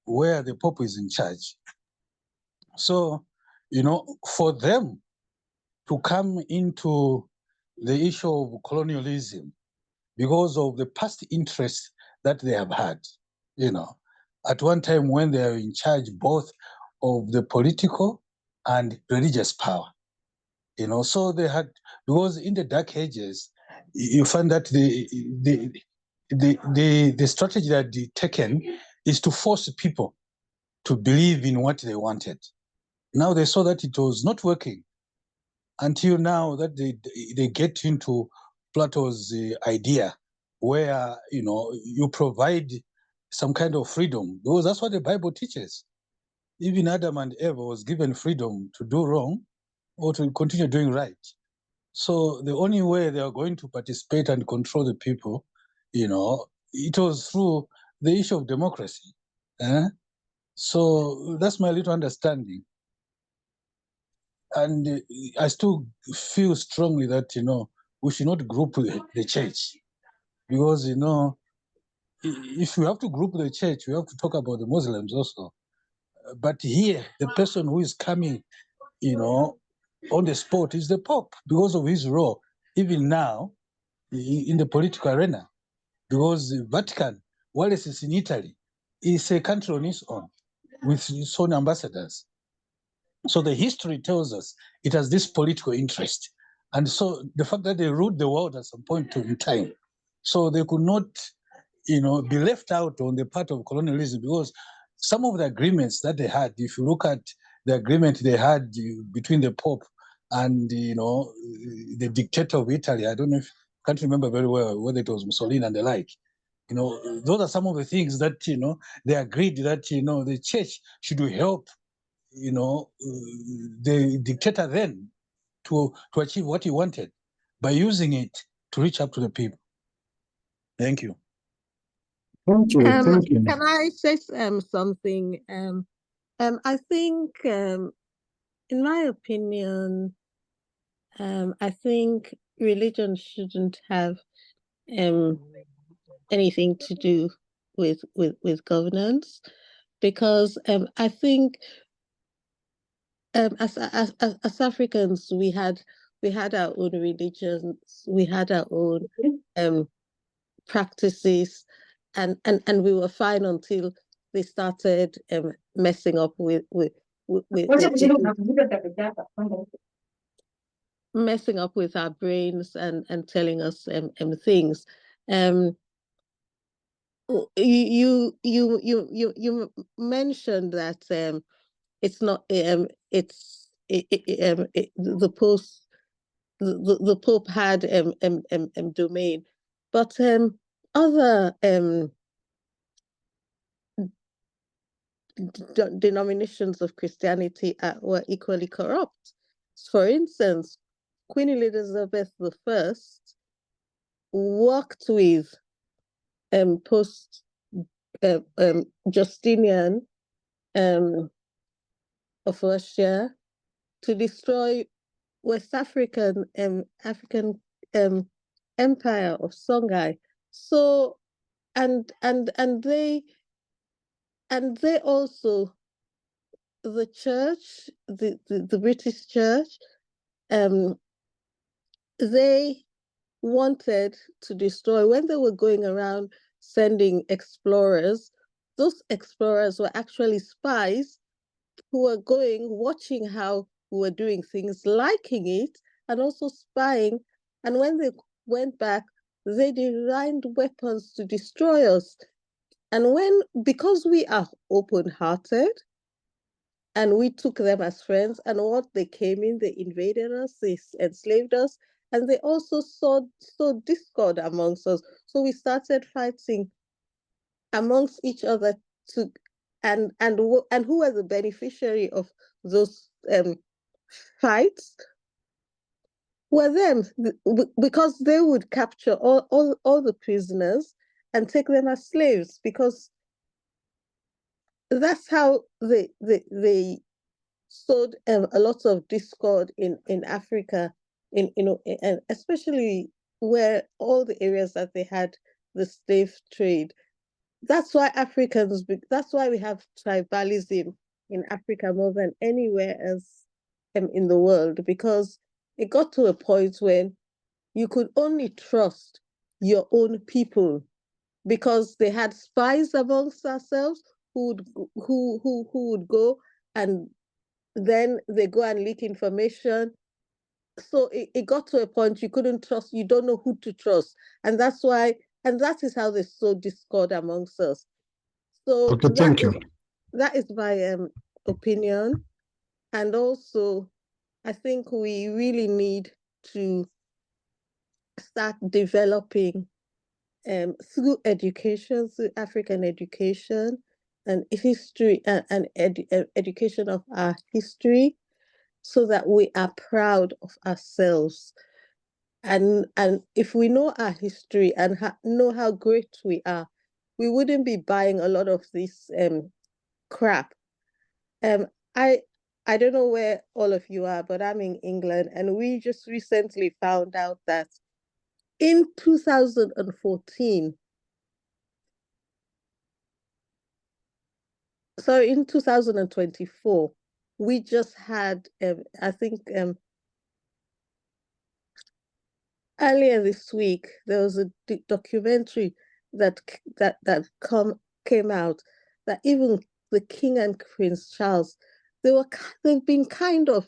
where the Pope is in charge. So, you know, for them to come into the issue of colonialism because of the past interests that they have had, you know, at one time when they are in charge both of the political and religious power, you know, so they had, because in the Dark Ages, you find that the the strategy that they taken is to force people to believe in what they wanted. Now they saw that it was not working until now that they get into Plato's idea where, you provide some kind of freedom, because that's what the Bible teaches. Even Adam and Eve was given freedom to do wrong or to continue doing right. So the only way they are going to participate and control the people, it was through the issue of democracy. So that's my little understanding. And I still feel strongly that, we should not group the church, because, if we have to group the church, we have to talk about the Muslims also. But here, the person who is coming, on the spot is the Pope, because of his role, even now, in the political arena. Because the Vatican, while it is in Italy, is a country on its own, with its own ambassadors. So the history tells us it has this political interest. And so the fact that they ruled the world at some point in time, so they could not, be left out on the part of colonialism, because some of the agreements that they had, if you look at the agreement they had between the Pope and, the dictator of Italy, I don't know if, can't remember very well whether it was Mussolini and the like. Those are some of the things that, they agreed that, the church should help, the dictator then to achieve what he wanted by using it to reach up to the people. Thank you. Thank you. Thank you. Can I say something? I think, in my opinion, I think religion shouldn't have anything to do with governance, because I think as Africans we had our own religions, we had our own practices, and we were fine until they started messing up with messing up with our brains and telling us things. You mentioned that it's not the Pope had domain, but other denominations of Christianity were equally corrupt. For instance, Queen Elizabeth I worked with post Justinian of Russia to destroy West African empire of Songhai. So and they also, the church, the British church, they wanted to destroy, when they were going around sending explorers, those explorers were actually spies who were going, watching how we were doing things, liking it, and also spying. And when they went back, they designed weapons to destroy us. And because we are open-hearted, and we took them as friends, and what they came in, they invaded us, they enslaved us, and they also sowed discord amongst us. So we started fighting amongst each other and who were the beneficiary of those fights were them, because they would capture all the prisoners and take them as slaves, because that's how they sowed a lot of discord in Africa, and especially where all the areas that they had the slave trade. That's why that's why we have tribalism in Africa more than anywhere else in the world, because it got to a point when you could only trust your own people, because they had spies amongst ourselves who would go, and then they go and leak information. So it got to a point you couldn't trust, you don't know who to trust. And that's why And that is how they sow discord amongst us. So Okay, thank you. That is my opinion. And also, I think we really need to start developing through education, through African education and history and education of our history, so that we are proud of ourselves. And if we know our history and know how great we are, we wouldn't be buying a lot of this crap. I don't know where all of you are, but I'm in England, and we just recently found out that in 2014, so in 2024, we just had, I think earlier this week, there was a documentary that came out that even the King and Prince Charles, they've been kind of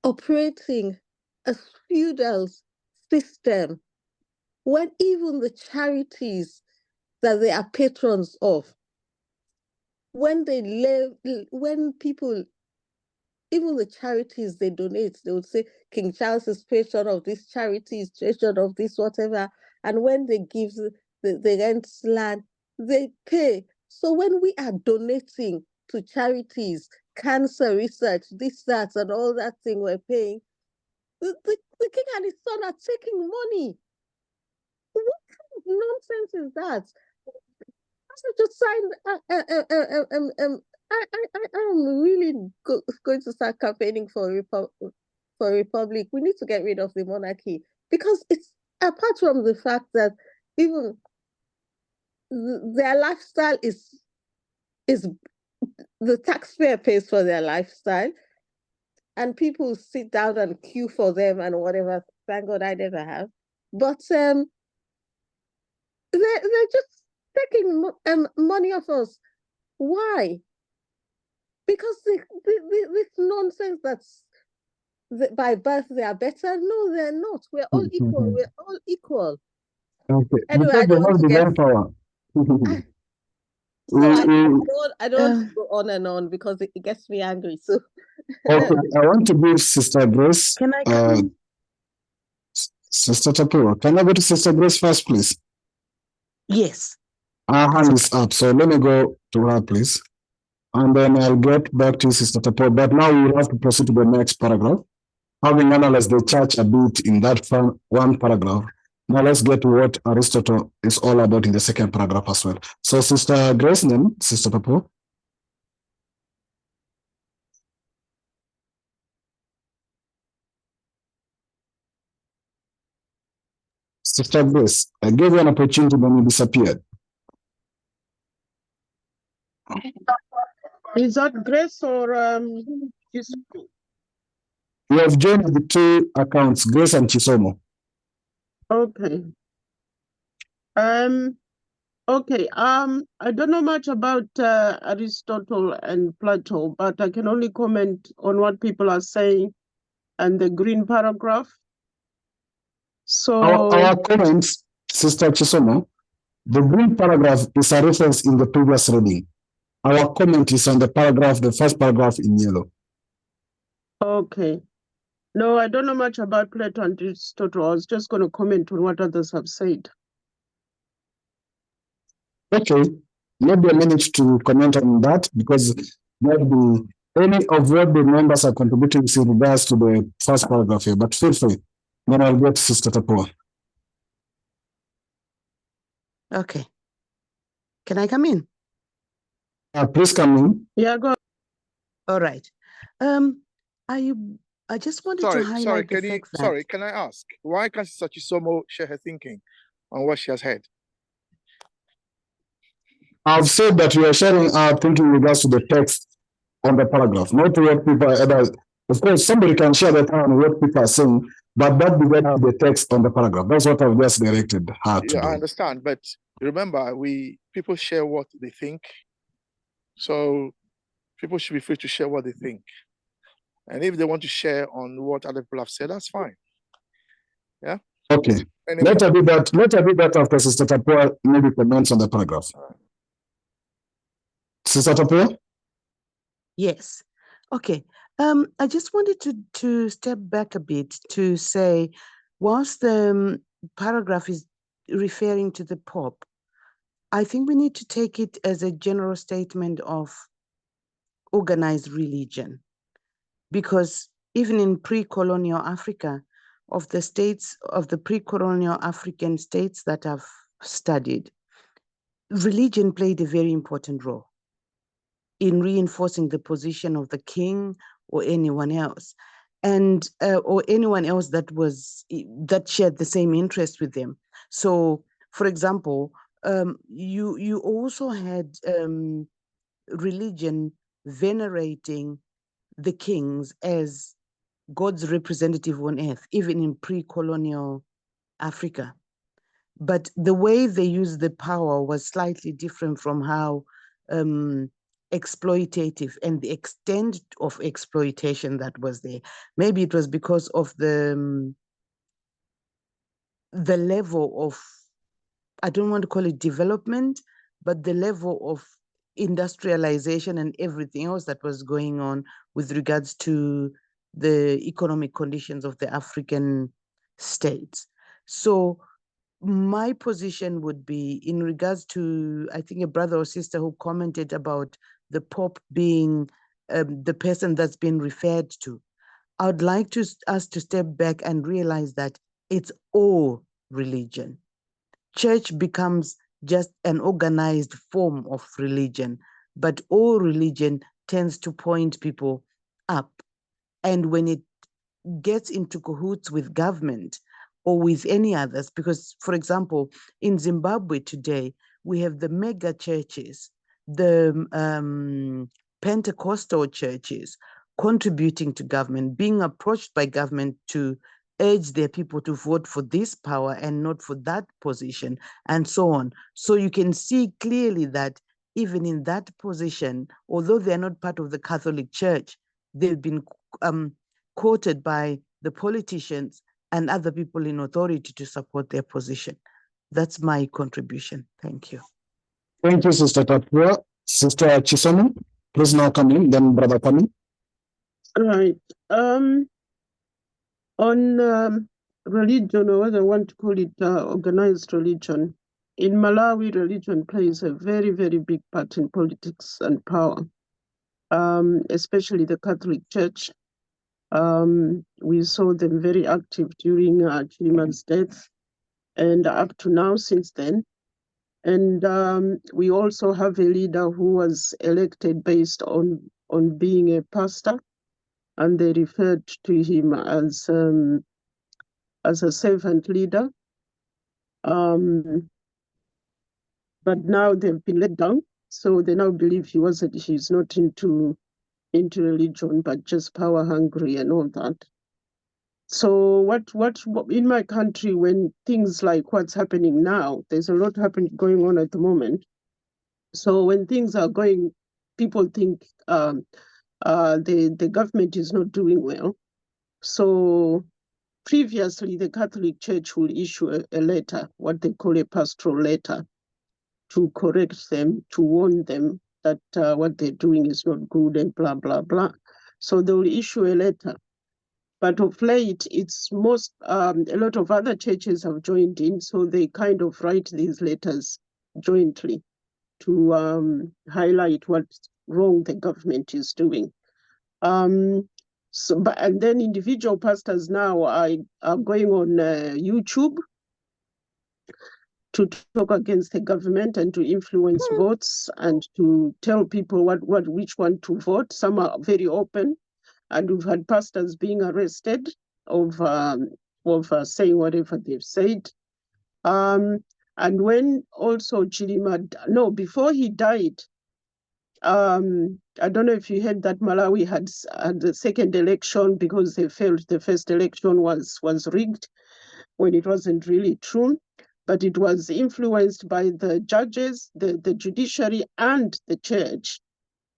operating a feudal system when even the charities that they are patrons of, when people, even the charities they donate, they would say King Charles is patron of this charity, is patron of this whatever, and when they give the rent land, they pay. So when we are donating to charities, cancer research, this, that, and all that thing we're paying, the king and his son are taking money. What kind of nonsense is that? I just signed. I'm really going to start campaigning for a republic. We need to get rid of the monarchy, because it's, apart from the fact that even their lifestyle is the taxpayer pays for their lifestyle, and people sit down and queue for them and whatever. Thank God I never have. But they're just taking money off us. Why? Because this nonsense that's by birth they are better. No, they're not. We're all equal. We're all equal. Okay. Anyway, I don't want to get power. So I don't want to go on and on because it gets me angry. So okay, I want to give Sister Grace. Can I come in? Sister Tapua, can I go to Sister Grace first, please? Yes. Our hand is up, so let me go to her, please. And then I'll get back to Sister Tapua. But now we have to proceed to the next paragraph. Having analyzed the church a bit in that one paragraph, now let's get to what Aristotle is all about in the second paragraph as well. So Sister Grace, then Sister Tapua. Sister Grace, I gave you an opportunity when you disappeared. Is that Grace or You have joined the two accounts, Grace and Chisomo. okay. Okay. I don't know much about Aristotle and Plato, but I can only comment on what people are saying and the green paragraph. So Our comments, Sister Chisomo, the green paragraph is a reference in the previous reading. Our comment is on the paragraph, the first paragraph in yellow. okay. No, I don't know much about Plato and Aristotle. I was just going to comment on what others have said. Okay, maybe a minute to comment on that, because maybe any of what the members are contributing in regards to the first paragraph here, but feel free. Then I'll get Sister Tapua. Okay. Can I come in? Please come in. Yeah, go. All right. I just wanted to highlight the fact that... Sorry, can I ask, why can't Sister Chisomo share her thinking on what she has heard? I've said that we are sharing our thinking in regards to the text on the paragraph, not what people are. Of course, somebody can share that on what people are saying, but that began the text on the paragraph. That's what I've just directed her to do. I understand, but remember, people share what they think, so people should be free to share what they think. And if they want to share on what other people have said, that's fine. Yeah. Okay. Anyway. Let her do that. Let her do that after Sister Tapua maybe comments on the paragraph. Sister Tapua? Yes. Okay. I just wanted to step back a bit to say, whilst the paragraph is referring to the Pope, I think we need to take it as a general statement of organized religion, because even in pre-colonial Africa, of the states of the pre-colonial African states that I've studied, religion played a very important role in reinforcing the position of the king or anyone else, and or anyone else that shared the same interest with them. So, for example, you also had religion venerating the kings as God's representative on earth, even in pre-colonial Africa. But the way they used the power was slightly different from how exploitative and the extent of exploitation that was there. Maybe it was because of the level of, I don't want to call it development, but the level of industrialization and everything else that was going on with regards to the economic conditions of the African states. So my position would be in regards to, I think, a brother or sister who commented about the Pope being the person that's been referred to. I would like us to step back and realize that it's all religion. Church becomes just an organized form of religion, but all religion tends to point people up. And when it gets into cahoots with government or with any others, because, for example, in Zimbabwe today, we have the mega churches, the Pentecostal churches contributing to government, being approached by government to urge their people to vote for this power and not for that position, and so on. So you can see clearly that even in that position, although they're not part of the Catholic Church, they've been quoted by the politicians and other people in authority to support their position. That's my contribution. Thank you. Thank you, Sister Tapua. Sister Chisomo, please now come in, then Brother Kami. Right. On religion, or whether I want to call it organized religion, in Malawi, religion plays a very, very big part in politics and power, especially the Catholic Church. We saw them very active during Chilima's death and up to now since then. And we also have a leader who was elected based on being a pastor, and they referred to him as a servant leader. But now they've been let down, so they now believe he's not into religion, but just power hungry and all that. So what in my country, when things like what's happening now, there's a lot going on at the moment. So when things are going, people think the government is not doing well. So previously, the Catholic Church will issue a letter, what they call a pastoral letter, to correct them, to warn them that what they're doing is not good and blah, blah, blah. So they will issue a letter. But of late, it's a lot of other churches have joined in, so they kind of write these letters jointly to highlight what's wrong the government is doing. And then individual pastors now are going on YouTube to talk against the government and to influence votes and to tell people which one to vote. Some are very open, and we've had pastors being arrested of saying whatever they've said. And when also before he died, I don't know if you heard that Malawi had the second election because they felt the first election was rigged, when it wasn't really true. But it was influenced by the judges, the judiciary, and the church.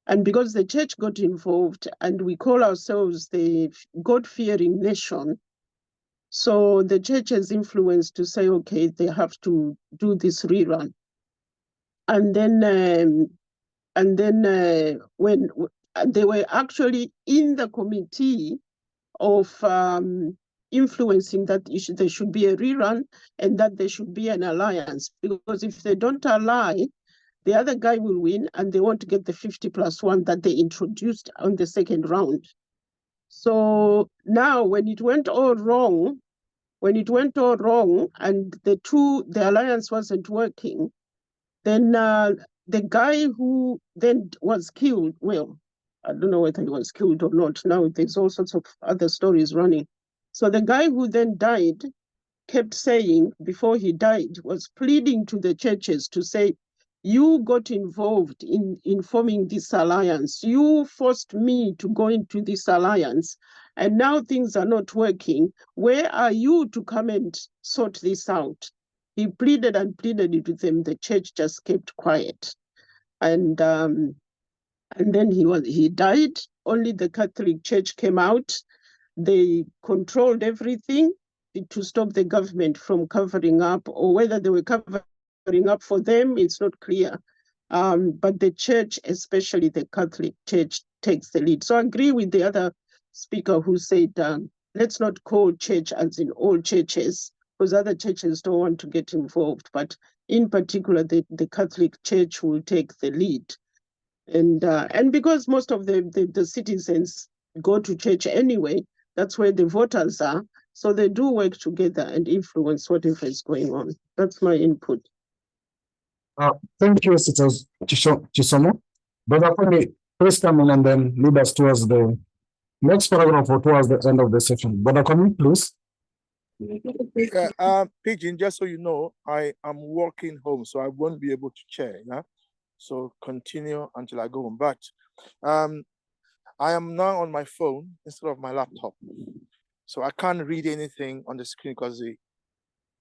And because the church got involved, and we call ourselves the God-fearing nation, So the church has influence to say, okay, they have to do this rerun. And then when they were actually in the committee of influencing that there should be a rerun and that there should be an alliance, because if they don't ally, the other guy will win and they won't get the 50+1 that they introduced on the second round. So now when it went all wrong and the alliance wasn't working, then the guy who then was killed, well, I don't know whether he was killed or not. Now there's all sorts of other stories running. So the guy who then died kept saying, before he died, was pleading to the churches to say, you got involved in forming this alliance. You forced me to go into this alliance, and now things are not working. Where are you to come and sort this out? He pleaded and pleaded it with them. The church just kept quiet. And then he died. Only the Catholic Church came out. They controlled everything to stop the government from covering up, or whether they were covering up for them, it's not clear. But the church, especially the Catholic Church, takes the lead. So I agree with the other speaker who said, let's not call church as in all churches, because other churches don't want to get involved. But in particular, the Catholic Church will take the lead. And because most of the citizens go to church anyway, that's where the voters are. So they do work together and influence whatever is going on. That's my input. Thank you, Sister Chisomo. Brother Kwame, please come in and then lead us towards the next paragraph or towards the end of the session. Brother Kwame, please. Pigeon, just so you know, I am working home, so I won't be able to chair. Yeah? So continue until I go home. But I am now on my phone instead of my laptop. So I can't read anything on the screen because the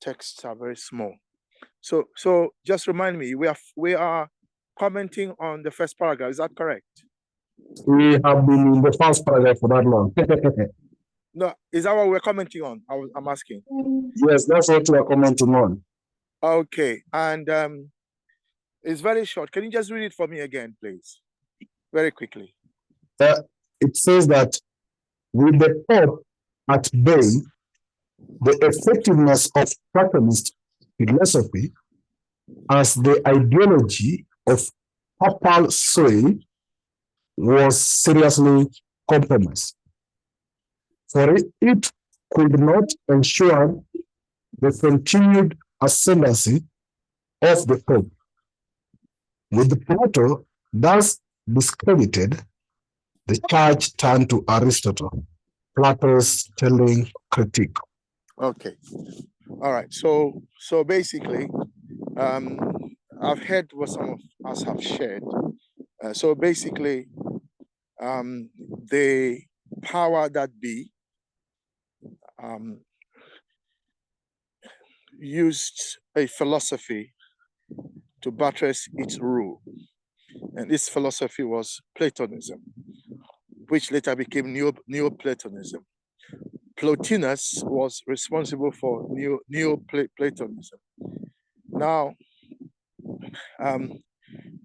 texts are very small. So just remind me, we are commenting on the first paragraph. Is that correct? We have been in the first paragraph for that long. No, is that what we're commenting on? I'm asking. Yes, that's what we are commenting on. Okay, and it's very short. Can you just read it for me again, please? Very quickly. It says that with the Pope at bay, the effectiveness of Platonist philosophy as the ideology of papal sway was seriously compromised. For it could not ensure the continued ascendancy of the Pope. With Plato thus discredited, the church turned to Aristotle, Plato's telling critic. Okay. All right. So basically, I've heard what some of us have shared. So basically, the power that be used a philosophy to buttress its rule. And this philosophy was Platonism, which later became Neoplatonism. Plotinus was responsible for Neoplatonism. Now,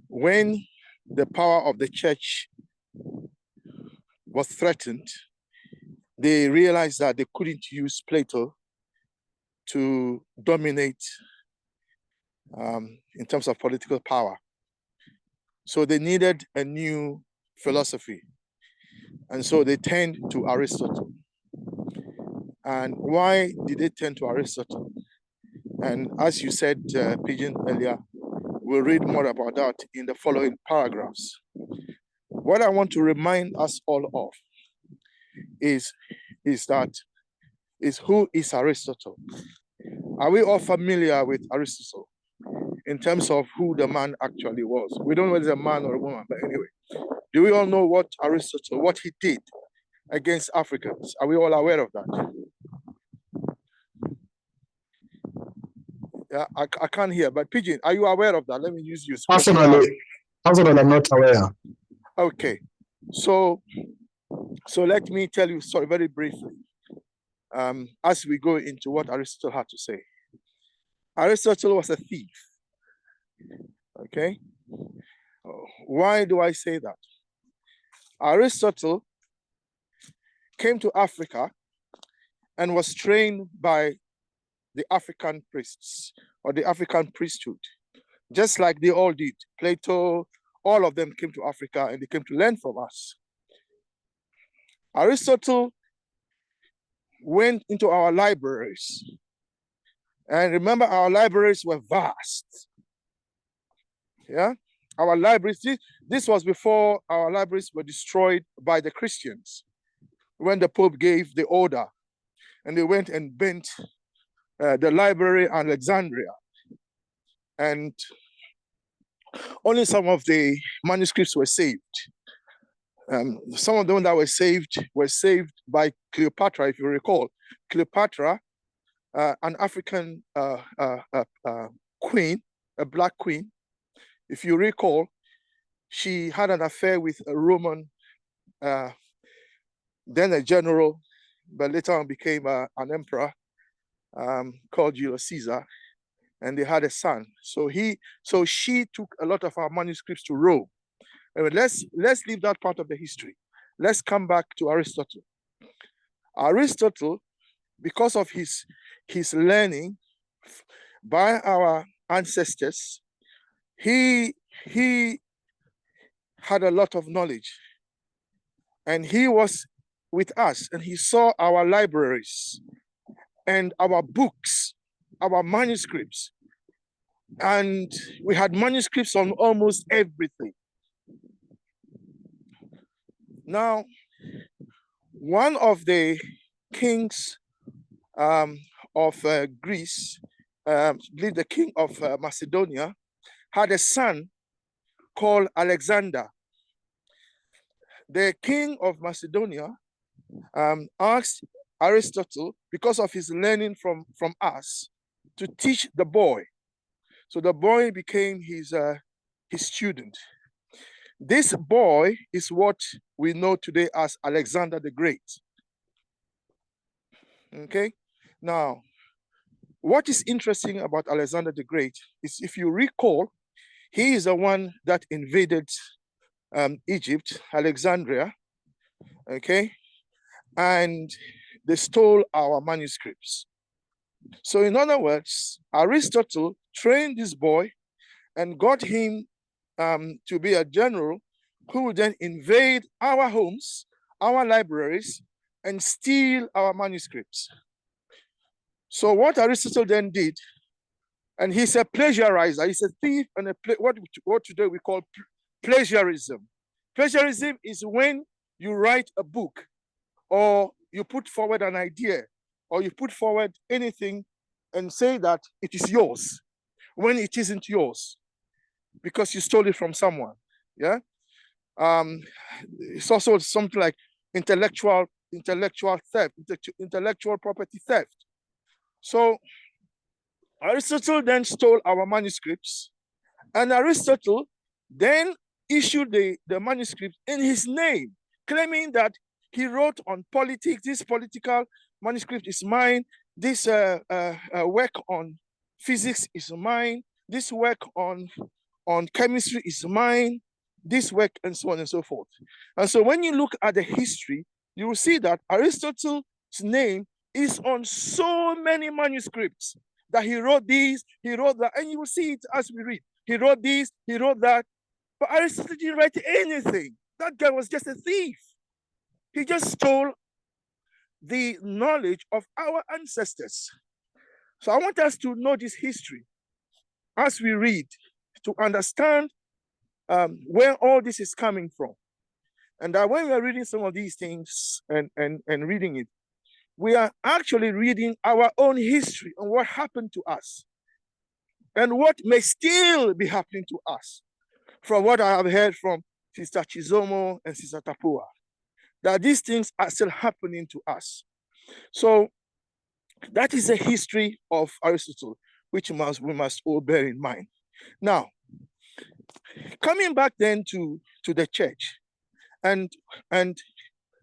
when the power of the church was threatened, they realized that they couldn't use Plato to dominate in terms of political power. So they needed a new philosophy. And so they turned to Aristotle. And why did they turn to Aristotle? And as you said, Pigeon, earlier, we'll read more about that in the following paragraphs. What I want to remind us all of is who is Aristotle? Are we all familiar with Aristotle in terms of who the man actually was? We don't know whether it's a man or a woman, but anyway, do we all know what Aristotle, what he did against Africans? Are we all aware of that? Yeah, I can't hear, but Pigeon, are you aware of that? Let me use you. Personally, I'm not aware. Okay, so let me tell you very briefly. as we go into what Aristotle had to say. Aristotle was a thief. Okay? Why do I say that? Aristotle came to Africa and was trained by the African priests or the African priesthood, just like they all did. Plato, all of them came to Africa and they came to learn from us. Aristotle went into our libraries. And remember, our libraries were vast. Yeah? Our libraries, this was before our libraries were destroyed by the Christians, when the Pope gave the order. And they went and burnt the library in Alexandria. And only some of the manuscripts were saved. Some of them that were saved by Cleopatra, if you recall. Cleopatra, an African queen, a black queen, if you recall, she had an affair with a Roman, then a general, but later on became an emperor called Julius Caesar, and they had a son. So she took a lot of our manuscripts to Rome. Anyway, let's leave that part of the history. Let's come back to Aristotle. Aristotle, because of his learning by our ancestors, he had a lot of knowledge, and he was with us, and he saw our libraries and our books, our manuscripts, and we had manuscripts on almost everything. Now, one of the kings of Greece, I believe the king of Macedonia, had a son called Alexander. The king of Macedonia asked Aristotle, because of his learning from us, to teach the boy. So the boy became his student. This boy is what we know today as Alexander the Great. Okay? Now, what is interesting about Alexander the Great is, if you recall, he is the one that invaded Egypt, Alexandria, okay? And they stole our manuscripts. So in other words, Aristotle trained this boy and got him to be a general who would then invade our homes, our libraries, and steal our manuscripts. So what Aristotle then did, and he's a plagiarizer, he's a thief and what today we call plagiarism. Plagiarism is when you write a book, or you put forward an idea, or you put forward anything and say that it is yours when it isn't yours, because you stole it from someone. Yeah. It's also something like intellectual theft, intellectual property theft. So Aristotle then stole our manuscripts, and Aristotle then issued the manuscript in his name, claiming that he wrote on politics. This political manuscript is mine. This work on physics is mine. This work on chemistry is mine. This work, and so on and so forth. And so when you look at the history, you will see that Aristotle's name is on so many manuscripts, that he wrote these, he wrote that, and you will see it as we read. He wrote this, he wrote that, but Aristotle didn't write anything. That guy was just a thief. He just stole the knowledge of our ancestors. So I want us to know this history as we read, to understand where all this is coming from. And that when we are reading some of these things and reading it, we are actually reading our own history and what happened to us and what may still be happening to us, from what I have heard from Sister Chizomo and Sister Tapua, that these things are still happening to us. So that is the history of Aristotle, which we must all bear in mind. Now, coming back then to the church, and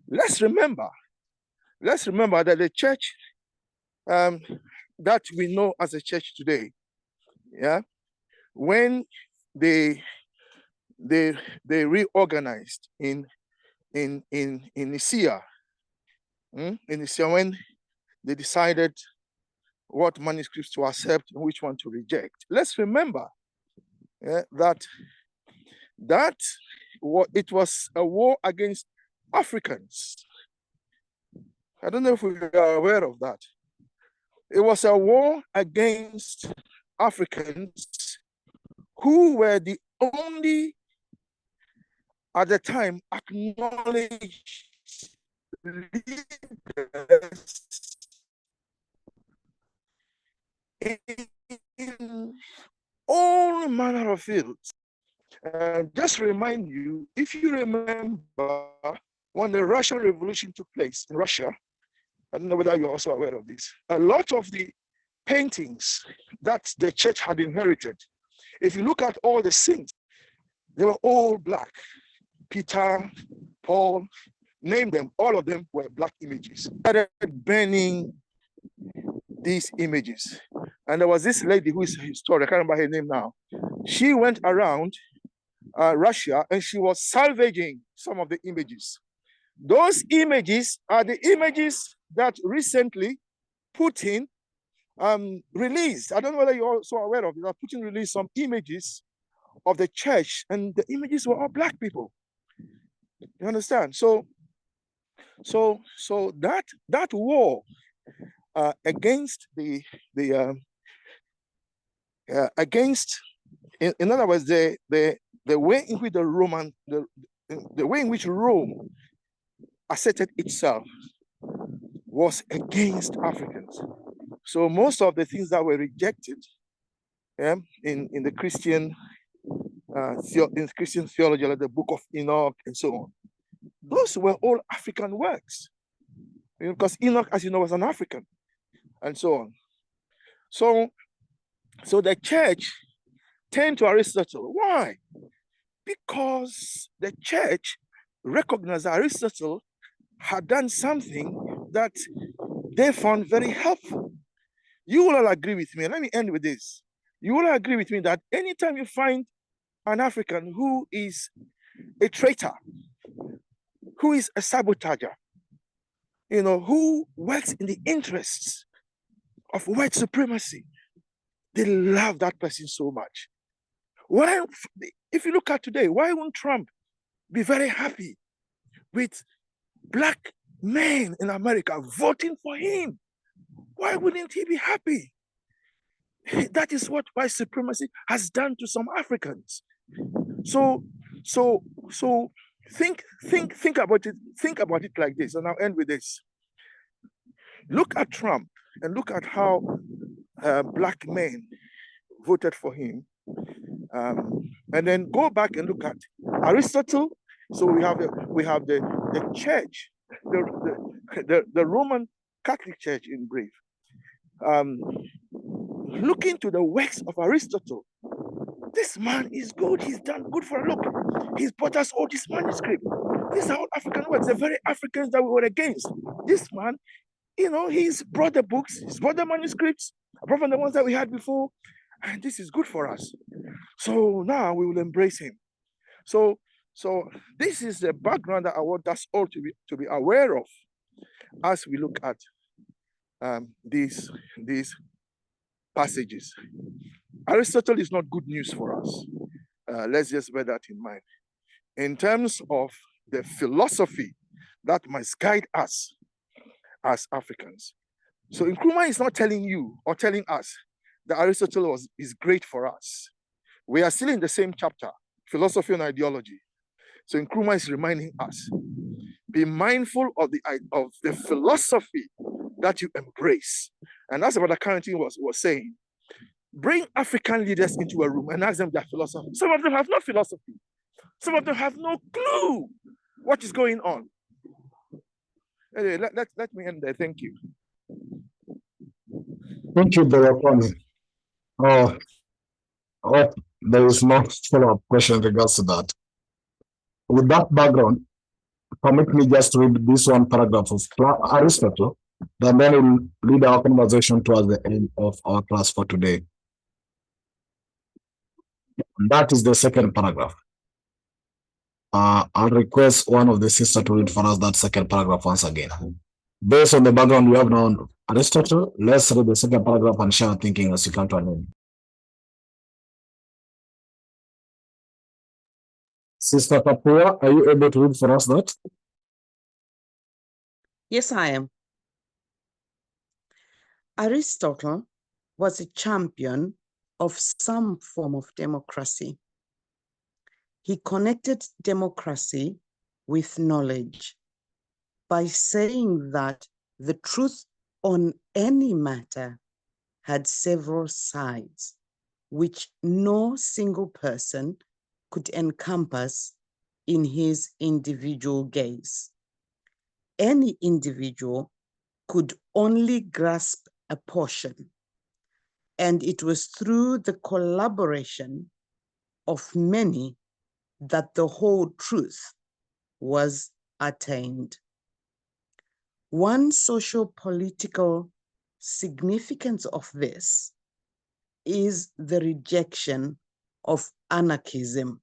let's remember that the church that we know as a church today. Yeah, when they reorganized in Nicaea, in Nicaea, when they decided what manuscripts to accept and which one to reject. Let's remember that it was a war against Africans. I don't know if we are aware of that. It was a war against Africans who were the only, at the time, acknowledged leaders in all manner of fields. Just remind you, if you remember when the Russian Revolution took place in Russia, I don't know whether you're also aware of this, a lot of the paintings that the church had inherited, if you look at all the saints, they were all black. Peter, Paul, name them, all of them were black images. Started burning these images. And there was this lady who is a historian, I can't remember her name now. She went around Russia and she was salvaging some of the images. Those images are the images that recently Putin released. I don't know whether you're also aware of it, that Putin released some images of the church, and the images were all black people. You understand? So that war against against, in other words, the way in which the way in which Rome asserted itself was against Africans. So most of the things that were rejected in the Christian Christian theology, like the Book of Enoch and so on, those were all African works, because Enoch, as you know, was an African, and so on. So the church turned to Aristotle. Why? Because the church recognized that Aristotle had done something that they found very helpful. You will all agree with me. Let me end with this. You will all agree with me that anytime you find an African who is a traitor, who is a sabotager, who works in the interests of white supremacy, they love that person so much. Why, if you look at today, why won't Trump be very happy with black men in America voting for him? Why wouldn't he be happy? That is what white supremacy has done to some Africans. So think about it. Think about it like this, and I'll end with this. Look at Trump and look at how black men voted for him, and then go back and look at Aristotle. So we have the church, the Roman Catholic Church in brief. Look into the works of Aristotle. This man is good. He's done good for a look. He's brought us all this manuscript. These are all African works, the very Africans that we were against. This man, he's brought the books, he's brought the manuscripts, apart from the ones that we had before, and this is good for us. So now we will embrace him. So this is the background that I want us all to be aware of as we look at these passages. Aristotle is not good news for us. Let's just bear that in mind. In terms of the philosophy that must guide us as Africans. So Nkrumah is not telling you or telling us that Aristotle is great for us. We are still in the same chapter, philosophy and ideology. So Nkrumah is reminding us, be mindful of the philosophy that you embrace. And that's what the current thing was saying. Bring African leaders into a room and ask them their philosophy. Some of them have no philosophy. Some of them have no clue what is going on. Anyway, let me end there. Thank you. Thank you, Brother Kwame. There is no follow-up question in regards to that. With that background, permit me just to read this one paragraph of Aristotle then we'll lead our conversation towards the end of our class for today. And that is the second paragraph. I'll request one of the sisters to read for us that second paragraph once again. Based on the background we have now on Aristotle, let's read the second paragraph and share our thinking as you come to an end. Sister Papua, are you able to read for us that? Yes, I am. Aristotle was a champion of some form of democracy. He connected democracy with knowledge by saying that the truth on any matter had several sides, which no single person could encompass in his individual gaze. Any individual could only grasp a portion, and it was through the collaboration of many that the whole truth was attained. One socio-political significance of this is the rejection of anarchism,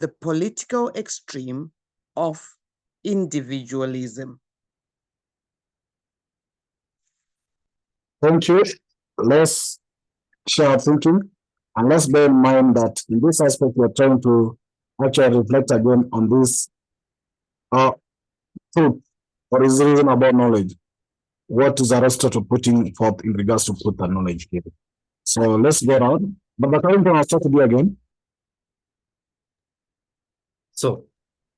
the political extreme of individualism. Thank you. Let's share our thinking, and let's bear in mind that in this aspect we're trying to actually reflect again on this truth or reason about knowledge. What is Aristotle putting forth in regards to truth and knowledge here? So let's go around. But the current one I'll start with you again. So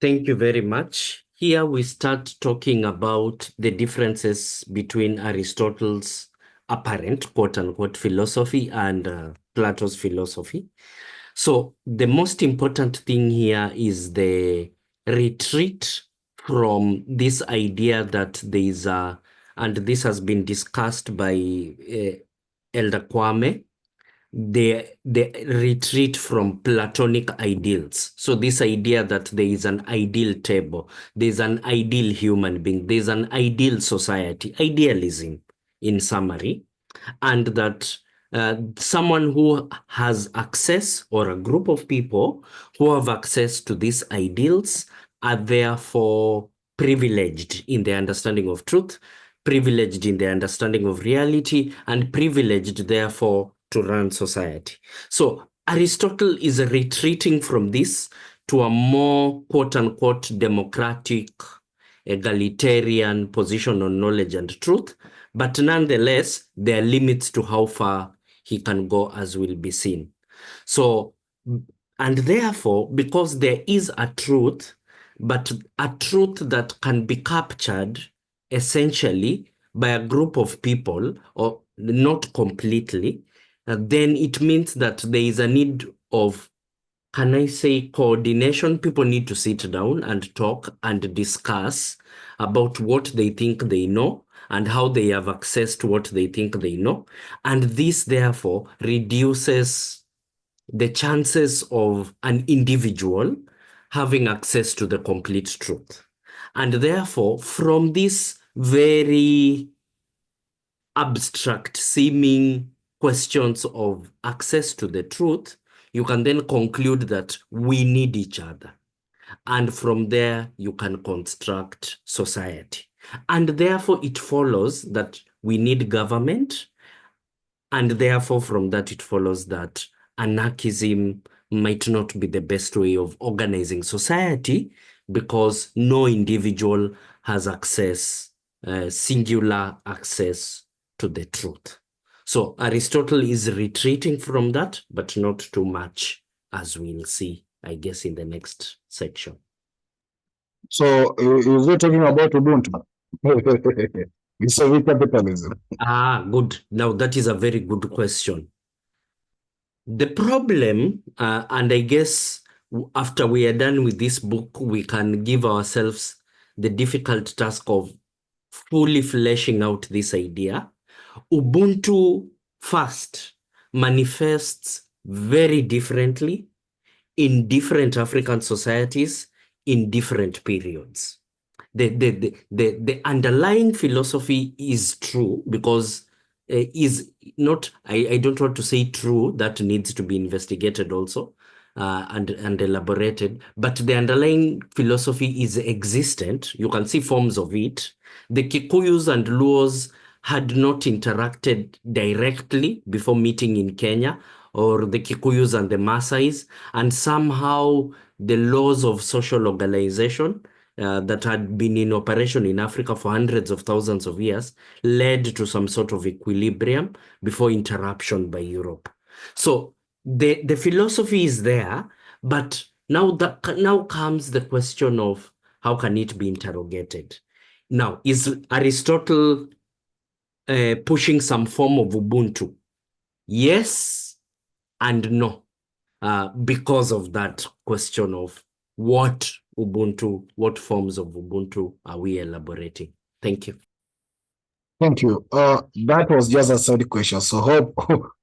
thank you very much. Here we start talking about the differences between Aristotle's apparent, quote unquote, philosophy and Plato's philosophy. So the most important thing here is the retreat from this idea that there is a, and this has been discussed by Elder Kwame, the retreat from Platonic ideals. So this idea that there is an ideal table, there's an ideal human being, there's an ideal society, idealism in summary, and that someone who has access, or a group of people who have access to these ideals, are therefore privileged in their understanding of truth, privileged in their understanding of reality, and privileged therefore to run society. So Aristotle is retreating from this to a more quote-unquote democratic, egalitarian position on knowledge and truth, but nonetheless, there are limits to how far he can go, as will be seen. So, and therefore, because there is a truth, but a truth that can be captured essentially by a group of people, or not completely, then it means that there is a need of, can I say, coordination. People need to sit down and talk and discuss about what they think they know and how they have access to what they think they know. And this, therefore, reduces the chances of an individual having access to the complete truth. And therefore, from this very abstract seeming questions of access to the truth, you can then conclude that we need each other. And from there, you can construct society. And therefore, it follows that we need government. And therefore, from that, it follows that anarchism might not be the best way of organizing society, because no individual has access, singular access to the truth. So Aristotle is retreating from that, but not too much, as we'll see, I guess, in the next section. So is he talking about Ubuntu? It's a capitalism. Good. Now that is a very good question. The problem, and I guess after we are done with this book, we can give ourselves the difficult task of fully fleshing out this idea. Ubuntu first manifests very differently in different African societies in different periods. the underlying philosophy is true, because is not, I don't want to say true, that needs to be investigated also and elaborated, but the underlying philosophy is existent. You can see forms of it. The Kikuyus and Luos had not interacted directly before meeting in Kenya, or the Kikuyus and the Maasais, and somehow the laws of social organization that had been in operation in Africa for hundreds of thousands of years led to some sort of equilibrium before interruption by Europe. So the philosophy is there, but now comes the question of how can it be interrogated? Now, is Aristotle pushing some form of Ubuntu? Yes and no, because of that question of what Ubuntu, what forms of Ubuntu are we elaborating? Thank you. Thank you. That was just a side question. So hope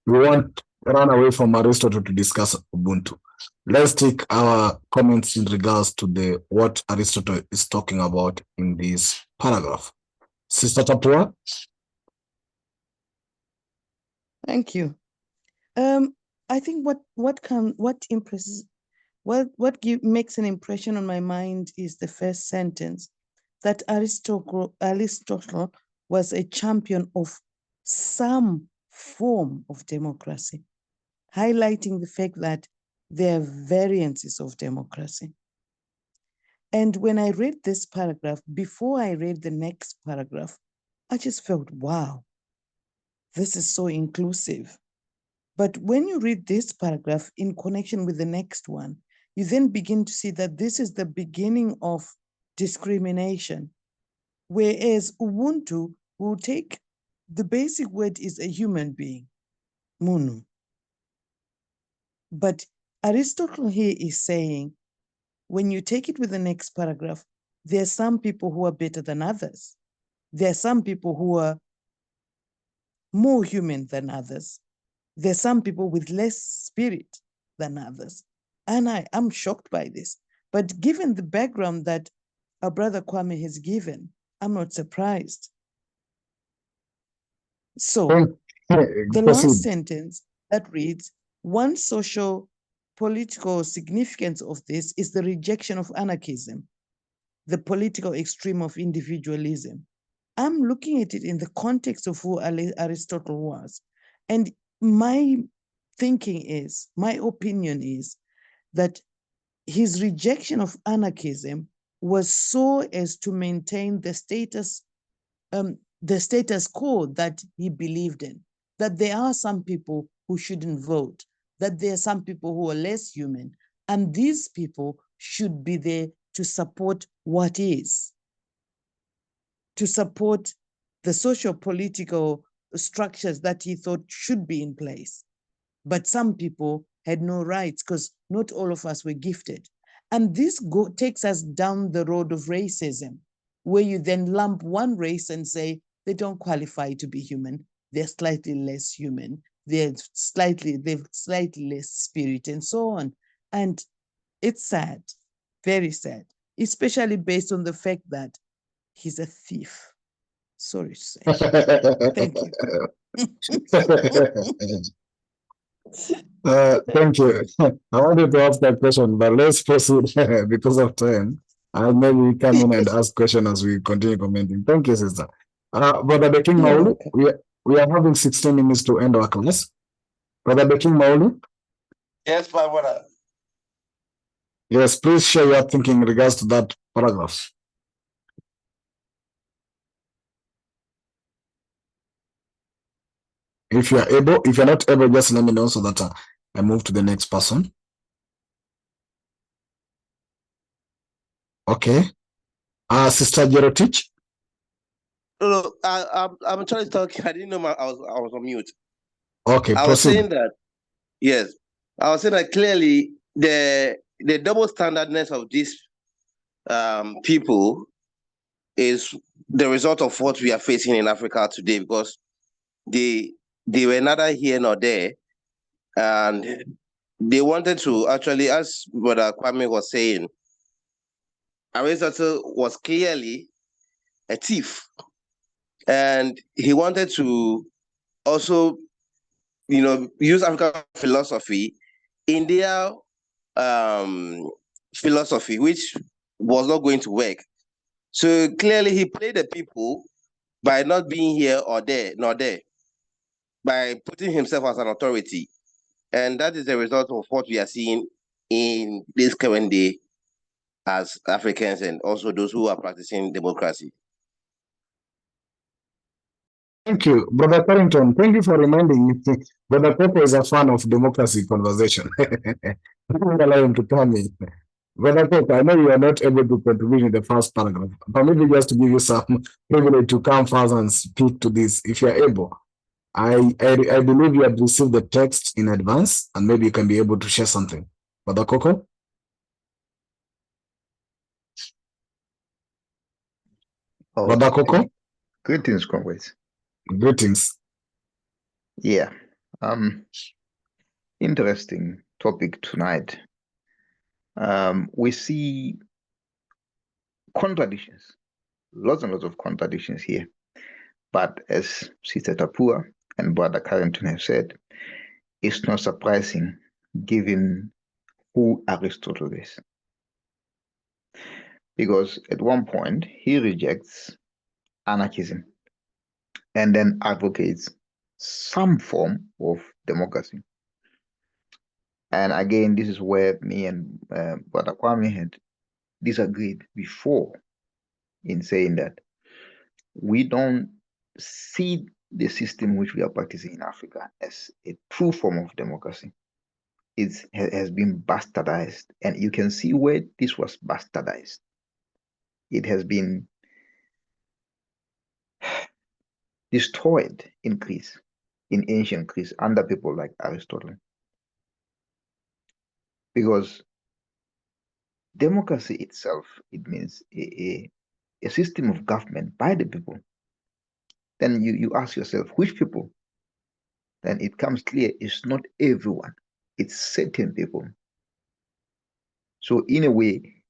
we won't run away from Aristotle to discuss Ubuntu. Let's take our comments in regards to what Aristotle is talking about in this paragraph. Sister Tapua? Thank you. I think what makes an impression on my mind is the first sentence, that Aristotle was a champion of some form of democracy, highlighting the fact that there are variances of democracy. And when I read this paragraph, before I read the next paragraph, I just felt, wow, this is so inclusive. But when you read this paragraph in connection with the next one, you then begin to see that this is the beginning of discrimination. Whereas Ubuntu will take, the basic word is a human being, munu. But Aristotle here is saying, when you take it with the next paragraph, there are some people who are better than others. There are some people who are more human than others. There are some people with less spirit than others. And I'm shocked by this. But given the background that our brother Kwame has given, I'm not surprised. So the last sentence that reads, one social political significance of this is the rejection of anarchism, the political extreme of individualism. I'm looking at it in the context of who Aristotle was. And my thinking is, my opinion is that his rejection of anarchism was so as to maintain the status quo that he believed in, that there are some people who shouldn't vote, that there are some people who are less human, and these people should be there to support what is, to support the social-political structures that he thought should be in place. But some people had no rights because not all of us were gifted. And this takes us down the road of racism, where you then lump one race and say, they don't qualify to be human. They're slightly less human. They've slightly less spirit and so on. And it's sad, very sad, especially based on the fact that he's a thief. Sorry to say. Thank you. Thank you. I wanted to ask that question, but let's proceed because of time. And maybe come in and ask questions as we continue commenting. Thank you, sister. Brother Beking Maulu, we are having 16 minutes to end our class. Brother Beking Maulu? Yes, my brother. Yes, please share your thinking in regards to that paragraph. If you are able, if you're not able, just let me know so that I move to the next person. Okay. Sister Gerotich? Look, I'm trying to talk. I didn't know I was on mute. Okay, I was saying that, yes, I was saying that clearly the double standardness of these people is the result of what we are facing in Africa today, because they were neither here nor there, and they wanted to actually, as Brother Kwame was saying, Aristotle was clearly a thief, and he wanted to also, use African philosophy in their philosophy, which was not going to work. So clearly he played the people by not being here or there, nor there, by putting himself as an authority. And that is the result of what we are seeing in this current day as Africans and also those who are practicing democracy. Thank you, Brother Carrington. Thank you for reminding me. Brother Popo is a fan of democracy conversation. Allow him to come in. Brother Popo, I know you are not able to contribute in the first paragraph, but maybe just to give you some privilege to come first and speak to this, if you are able. I believe you have received the text in advance, and maybe you can be able to share something. Brother Coco? Oh, Brother Coco? greetings, comrades. Greetings. Yeah. Interesting topic tonight. We see contradictions, lots and lots of contradictions here. But as Sister Tapua and Brother Carrington have said, it's not surprising given who Aristotle is. Because at one point, he rejects anarchism and then advocates some form of democracy. And again, this is where me and Brother Kwame had disagreed before in saying that we don't see the system which we are practicing in Africa as a true form of democracy. It has been bastardized, and you can see where this was bastardized. It has been destroyed in Greece, in ancient Greece, under people like Aristotle. Because democracy itself, it means a system of government by the people. Then you ask yourself, which people? Then it comes clear it's not everyone, it's certain people. So in a way,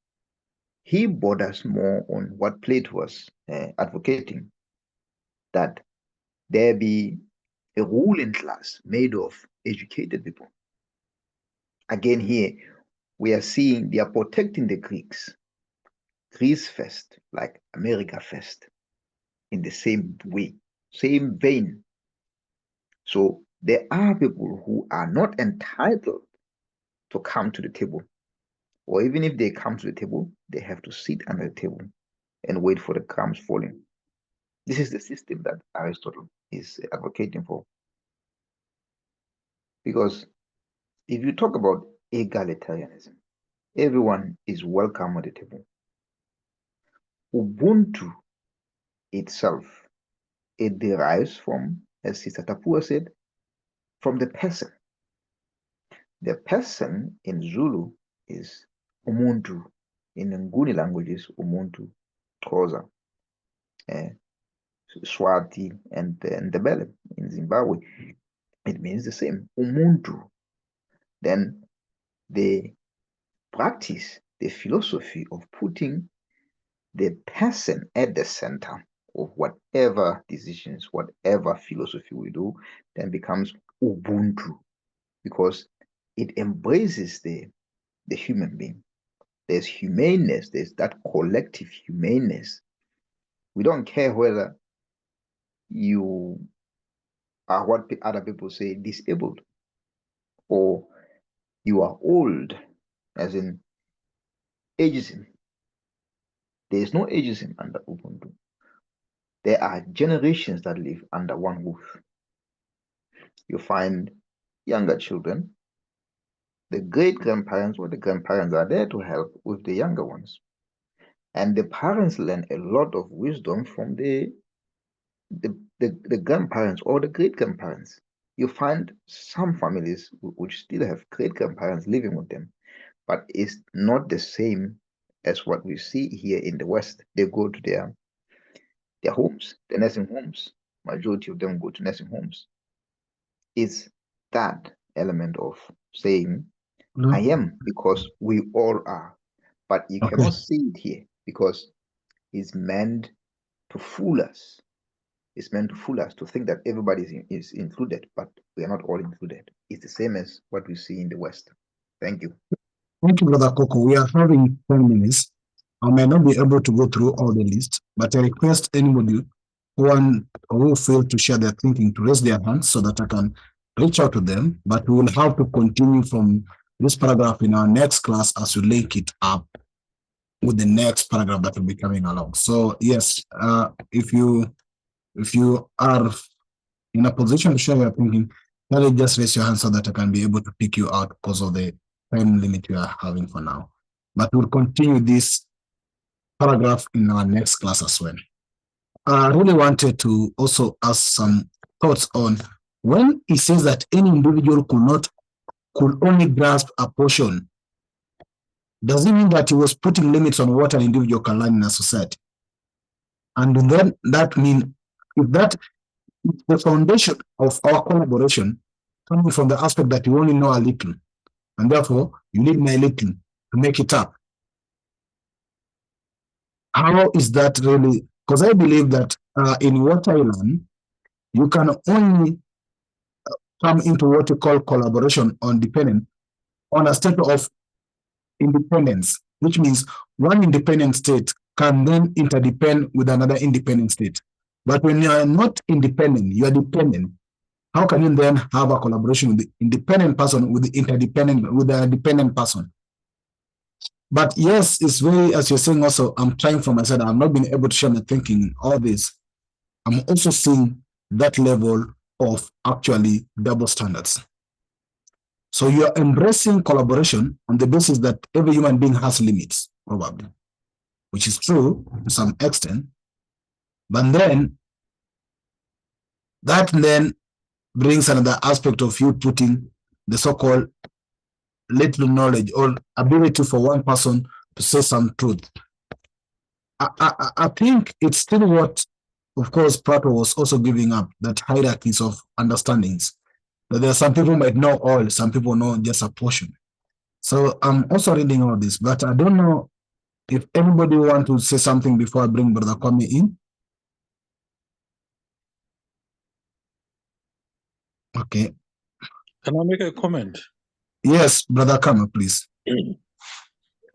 he borders more on what Plato was advocating, that there be a ruling class made of educated people. Again here, we are seeing they are protecting the Greeks. Greece first, like America first, in the same way, same vein. So there are people who are not entitled to come to the table. Or even if they come to the table, they have to sit under the table and wait for the crumbs falling. This is the system that Aristotle is advocating for. Because if you talk about egalitarianism, everyone is welcome at the table. Ubuntu itself, it derives from, as Sister Tapua said, from the person. The person in Zulu is Umuntu. In Nguni languages, Umuntu, Xhosa, Swati, and Ndebele in Zimbabwe. It means the same, Umuntu. Then they practice the philosophy of putting the person at the center of whatever decisions, whatever philosophy we do, then becomes Ubuntu, because it embraces the human being. There's humaneness, there's that collective humaneness. We don't care whether you are what other people say disabled, or you are old, as in ageism. There is no ageism under Ubuntu. There are generations that live under one roof. You find younger children, the great-grandparents or the grandparents are there to help with the younger ones. And the parents learn a lot of wisdom from the grandparents or the great-grandparents. You find some families which still have great-grandparents living with them, but it's not the same as what we see here in the West. They go to their homes, the nursing homes. Majority of them go to nursing homes. It's that element of saying, I am because we all are, but you cannot see it here. because it's meant to fool us. It's meant to fool us to think that everybody is included, but we are not all included. It's the same as what we see in the West. Thank you. Thank you, Brother Coco. We are having 10 minutes. I may not be able to go through all the list, but I request anybody who failed to share their thinking to raise their hands so that I can reach out to them. But we will have to continue from this paragraph in our next class as we link it up with the next paragraph that will be coming along. So yes, if you are in a position to share your thinking, just raise your hand so that I can be able to pick you out because of the time limit we are having for now. But we'll continue this paragraph in our next class as well. I really wanted to also ask some thoughts on when he says that any individual could only grasp a portion. Does it mean that he was putting limits on what an individual can learn in a society? And then that means if that is the foundation of our collaboration, coming from the aspect that you only know a little, and therefore you need my little to make it up. How is that really? Because I believe that in what I learn, you can only come into what you call collaboration on a state of independence, which means one independent state can then interdepend with another independent state. But when you are not independent, you are dependent. How can you then have a collaboration with the independent person with the dependent person? But yes, it's very, as you're saying also, I'm trying for myself, I've not been able to share my thinking in all this. I'm also seeing that level of actually double standards. So you're embracing collaboration on the basis that every human being has limits, probably, which is true to some extent. But then, that then brings another aspect of you putting the so-called little knowledge or ability for one person to say some truth. I think it's still what, of course, Plato was also giving up, that hierarchies of understandings. That there are some people might know all, some people know just a portion. So I'm also reading all this, but I don't know if anybody want to say something before I bring Brother Kwame in. Okay. Can I make a comment? Yes, Brother Kwame, please.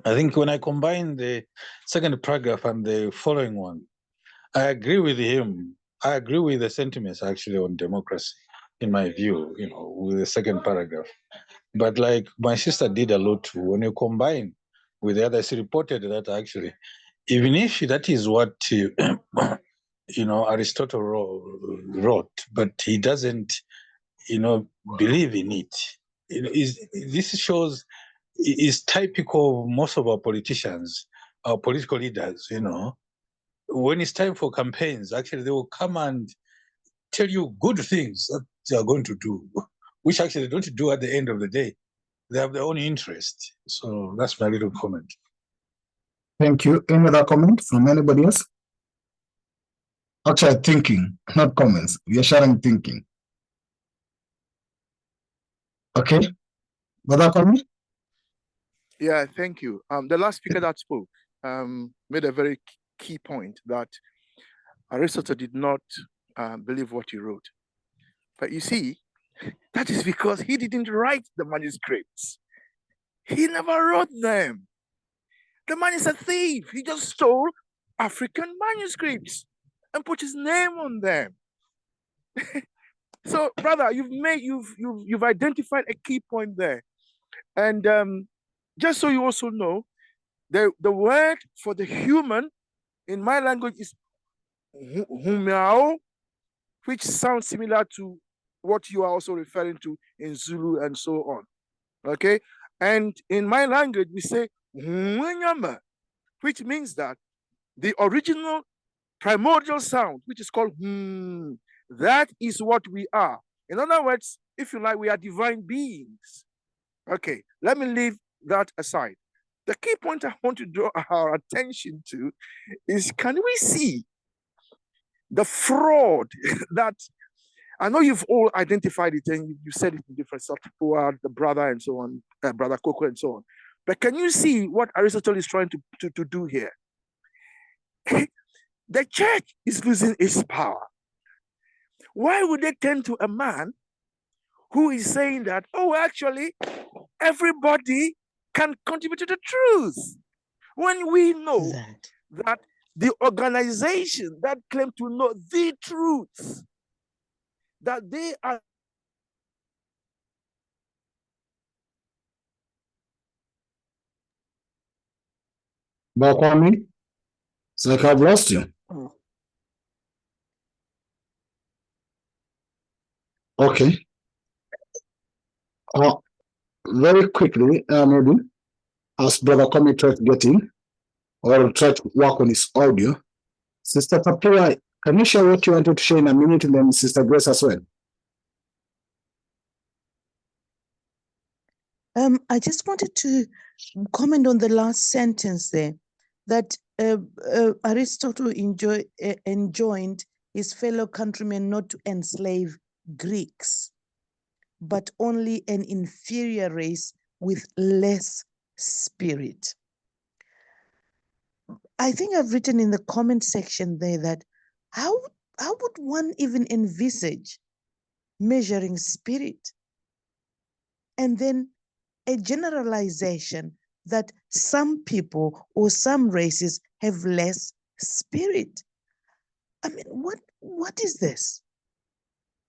I think when I combine the second paragraph and the following one, I agree with him. I agree with the sentiments actually on democracy, in my view, with the second paragraph. But like my sister did allude to, when you combine with the others, reported that actually, even if that is what Aristotle wrote, but he doesn't, believe in it. This shows is typical of most of our politicians, our political leaders. When it's time for campaigns, actually they will come and tell you good things that they are going to do, which actually they don't do at the end of the day. They have their own interest. So that's my little comment. Thank you. Any other comment from anybody else? Actually, thinking, not comments. We are sharing thinking. Okay. Brother Kwame? Yeah, thank you. The last speaker that spoke made a very key point that Aristotle did not believe what he wrote. But you see, that is because he didn't write the manuscripts. He never wrote them. The man is a thief. He just stole African manuscripts and put his name on them. So, brother, you've identified a key point there. And just so you also know, the word for the human in my language is humiao, which sounds similar to what you are also referring to in Zulu and so on. Okay? And in my language, we say which means that the original primordial sound, which is called that is what we are. In other words, if you like, we are divine beings. Okay, let me leave that aside. The key point I want to draw our attention to is, can we see the fraud that, I know you've all identified it and you said it in different sorts, the brother and so on, Brother Coco and so on. But can you see what Aristotle is trying to do here? the church is losing its power. Why would they turn to a man who is saying that, oh, actually, everybody can contribute to the truth? When we know that the organization that claim to know the truth, that they are Bakwami, it's like I've lost you. Okay. Very quickly, maybe, as Brother Kwame tried to get in, or try to work on his audio. Sister Tapua, can you share what you wanted to share in a minute, and then Sister Grace as well? I just wanted to comment on the last sentence there, that Aristotle enjoined his fellow countrymen not to enslave Greeks, but only an inferior race with less spirit. I think I've written in the comment section there that how would one even envisage measuring spirit? And then a generalization that some people or some races have less spirit. I mean, what is this?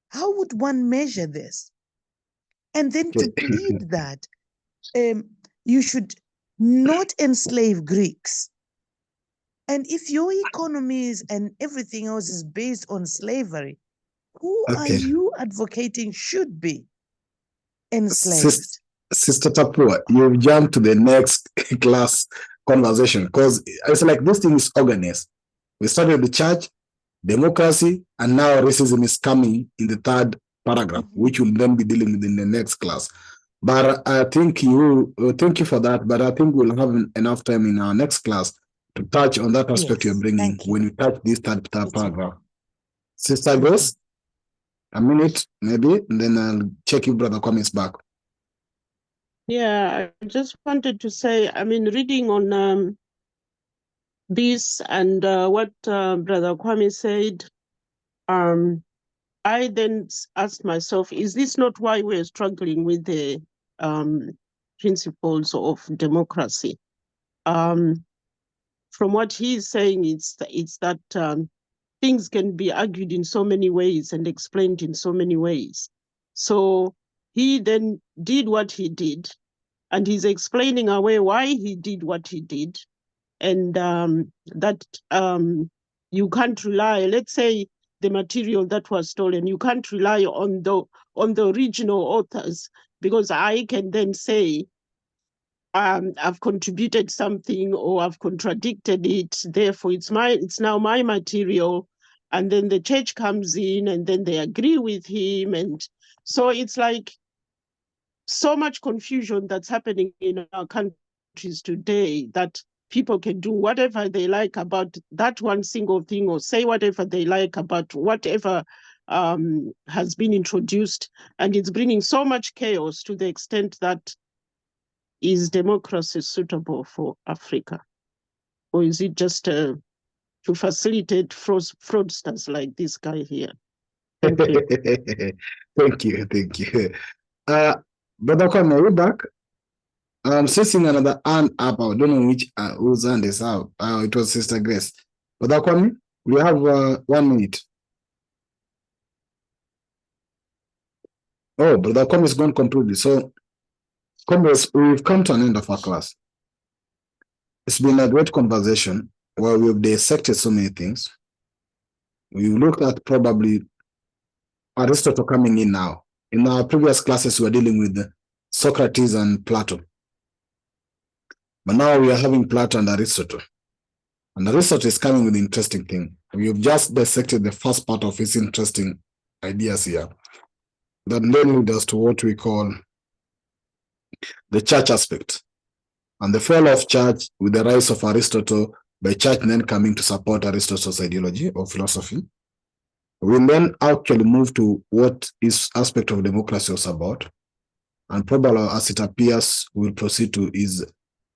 How would one measure this? And then to plead that you should not enslave Greeks. And if your economies and everything else is based on slavery, who are you advocating should be enslaved? Sister Tapua, you've jumped to the next class conversation, because it's like this thing is organized. We started the church, democracy, and now racism is coming in the third paragraph, which we'll then be dealing with in the next class. But I think thank you for that, but I think we'll have enough time in our next class to touch on that aspect you're bringing when we touch this third paragraph. Sister Grace, a minute maybe, and then I'll check if Brother Kwame is back. Yeah, I just wanted to say, I mean, reading on this and what Brother Kwame said, I then asked myself, is this not why we're struggling with the principles of democracy? From what he's saying, it's that things can be argued in so many ways and explained in so many ways. So he then did what he did, and he's explaining away why he did what he did, and that you can't rely, let's say the material that was stolen, you can't rely on the original authors, because I can then say, I've contributed something or I've contradicted it, therefore it's now my material, and then the church comes in and then they agree with him, and so it's like so much confusion that's happening in our countries today, that people can do whatever they like about that one single thing, or say whatever they like about whatever has been introduced, and it's bringing so much chaos to the extent that, is democracy suitable for Africa? Or is it just to facilitate fraudsters like this guy here? Thank you. Thank you. Brother Kwame, are you back? I'm seeing another hand up. I don't know which whose hand is out. It was Sister Grace. Brother Kwame, we have 1 minute. Oh, Brother Kwame is going completely. So, comrades, we've come to an end of our class. It's been a great conversation where we've dissected so many things. We've looked at probably Aristotle coming in now. In our previous classes, we were dealing with Socrates and Plato. But now we are having Plato and Aristotle. And Aristotle is coming with an interesting thing. We've just dissected the first part of his interesting ideas here. That then leads us to what we call the church aspect. And the fall of church with the rise of Aristotle, by church then coming to support Aristotle's ideology or philosophy. We'll then actually move to what this aspect of democracy was about. And probably as it appears, we'll proceed to is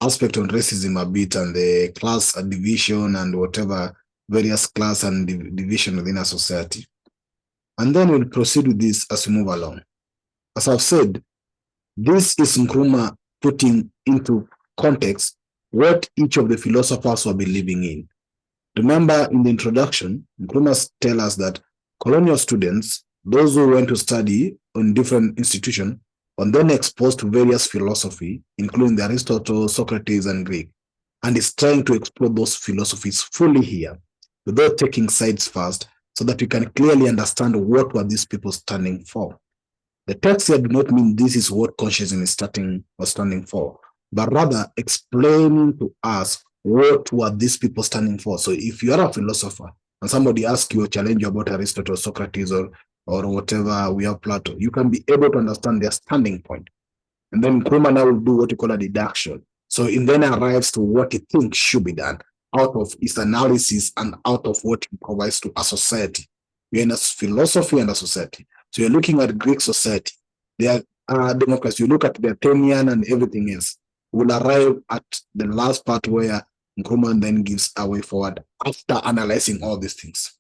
aspect on racism a bit and the class division and whatever various class and division within a society. And then we'll proceed with this as we move along. As I've said, this is Nkrumah putting into context what each of the philosophers were believing in. Remember, in the introduction, Nkrumah tells us that colonial students, those who went to study in different institutions, were then exposed to various philosophy, including the Aristotle, Socrates, and Greek, and is trying to explore those philosophies fully here, without taking sides first, so that we can clearly understand what were these people standing for. The text here do not mean this is what consciousness is standing for, but rather explaining to us what were these people standing for. So if you are a philosopher and somebody asks you or challenge you about Aristotle, Socrates, or whatever, we have Plato, you can be able to understand their standing point. And then Nkrumah now will do what you call a deduction. So it then arrives to what he thinks should be done out of his analysis and out of what he provides to a society. We're in a philosophy and a society. So you're looking at Greek society. They are democracy. You look at the Athenian and everything else. We'll arrive at the last part where Nkrumah then gives a way forward after analyzing all these things.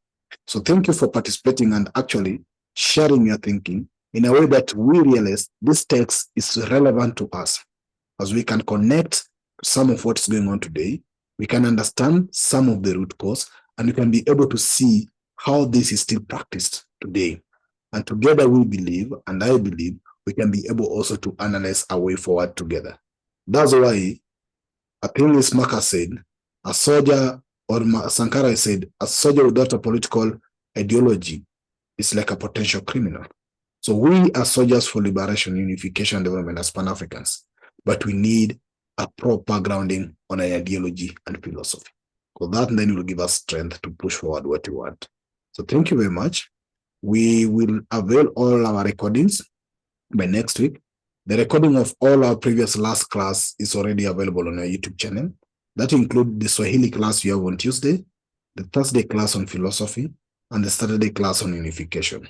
So thank you for participating and actually sharing your thinking in a way that we realize this text is relevant to us, as we can connect to some of what's going on today. We can understand some of the root cause, and we can be able to see how this is still practiced today. And together we believe, and I believe, we can be able also to analyze our way forward together. That's why I think this Marcus said, a soldier, or Sankara said, a soldier without a political ideology is like a potential criminal. So we are soldiers for liberation, unification, and development as Pan-Africans, but we need a proper grounding on an ideology and philosophy. So that then will give us strength to push forward what we want. So thank you very much. We will avail all our recordings by next week. The recording of all our previous last class is already available on our YouTube channel. That includes the Swahili class you have on Tuesday, the Thursday class on philosophy, and the Saturday class on unification.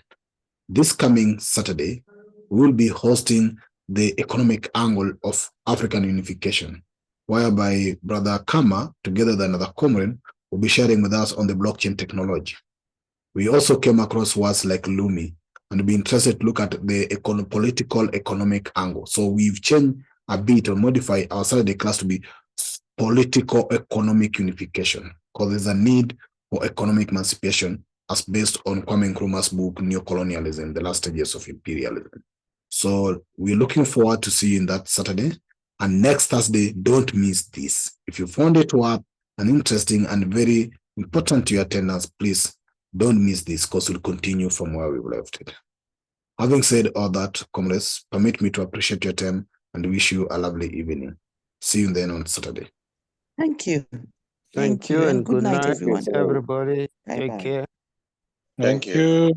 This coming Saturday, we will be hosting the economic angle of African unification, whereby Brother Kama, together with another comrade, will be sharing with us on the blockchain technology. We also came across words like Lumi, and be interested to look at the political economic angle. So we've changed a bit or modified our Saturday class to be political economic unification, because there's a need for economic emancipation as based on Kwame Nkrumah's book, Neocolonialism, The Last Stages of Imperialism. So we're looking forward to seeing you in that Saturday. And next Thursday, don't miss this. If you found it worth and interesting and very important to your attendance, please don't miss this, because we'll continue from where we've left it. Having said all that, comrades, permit me to appreciate your time and wish you a lovely evening. See you then on Saturday. Thank you. Thank you, and good night, everyone. everybody. Bye-bye. Take care. Thank you.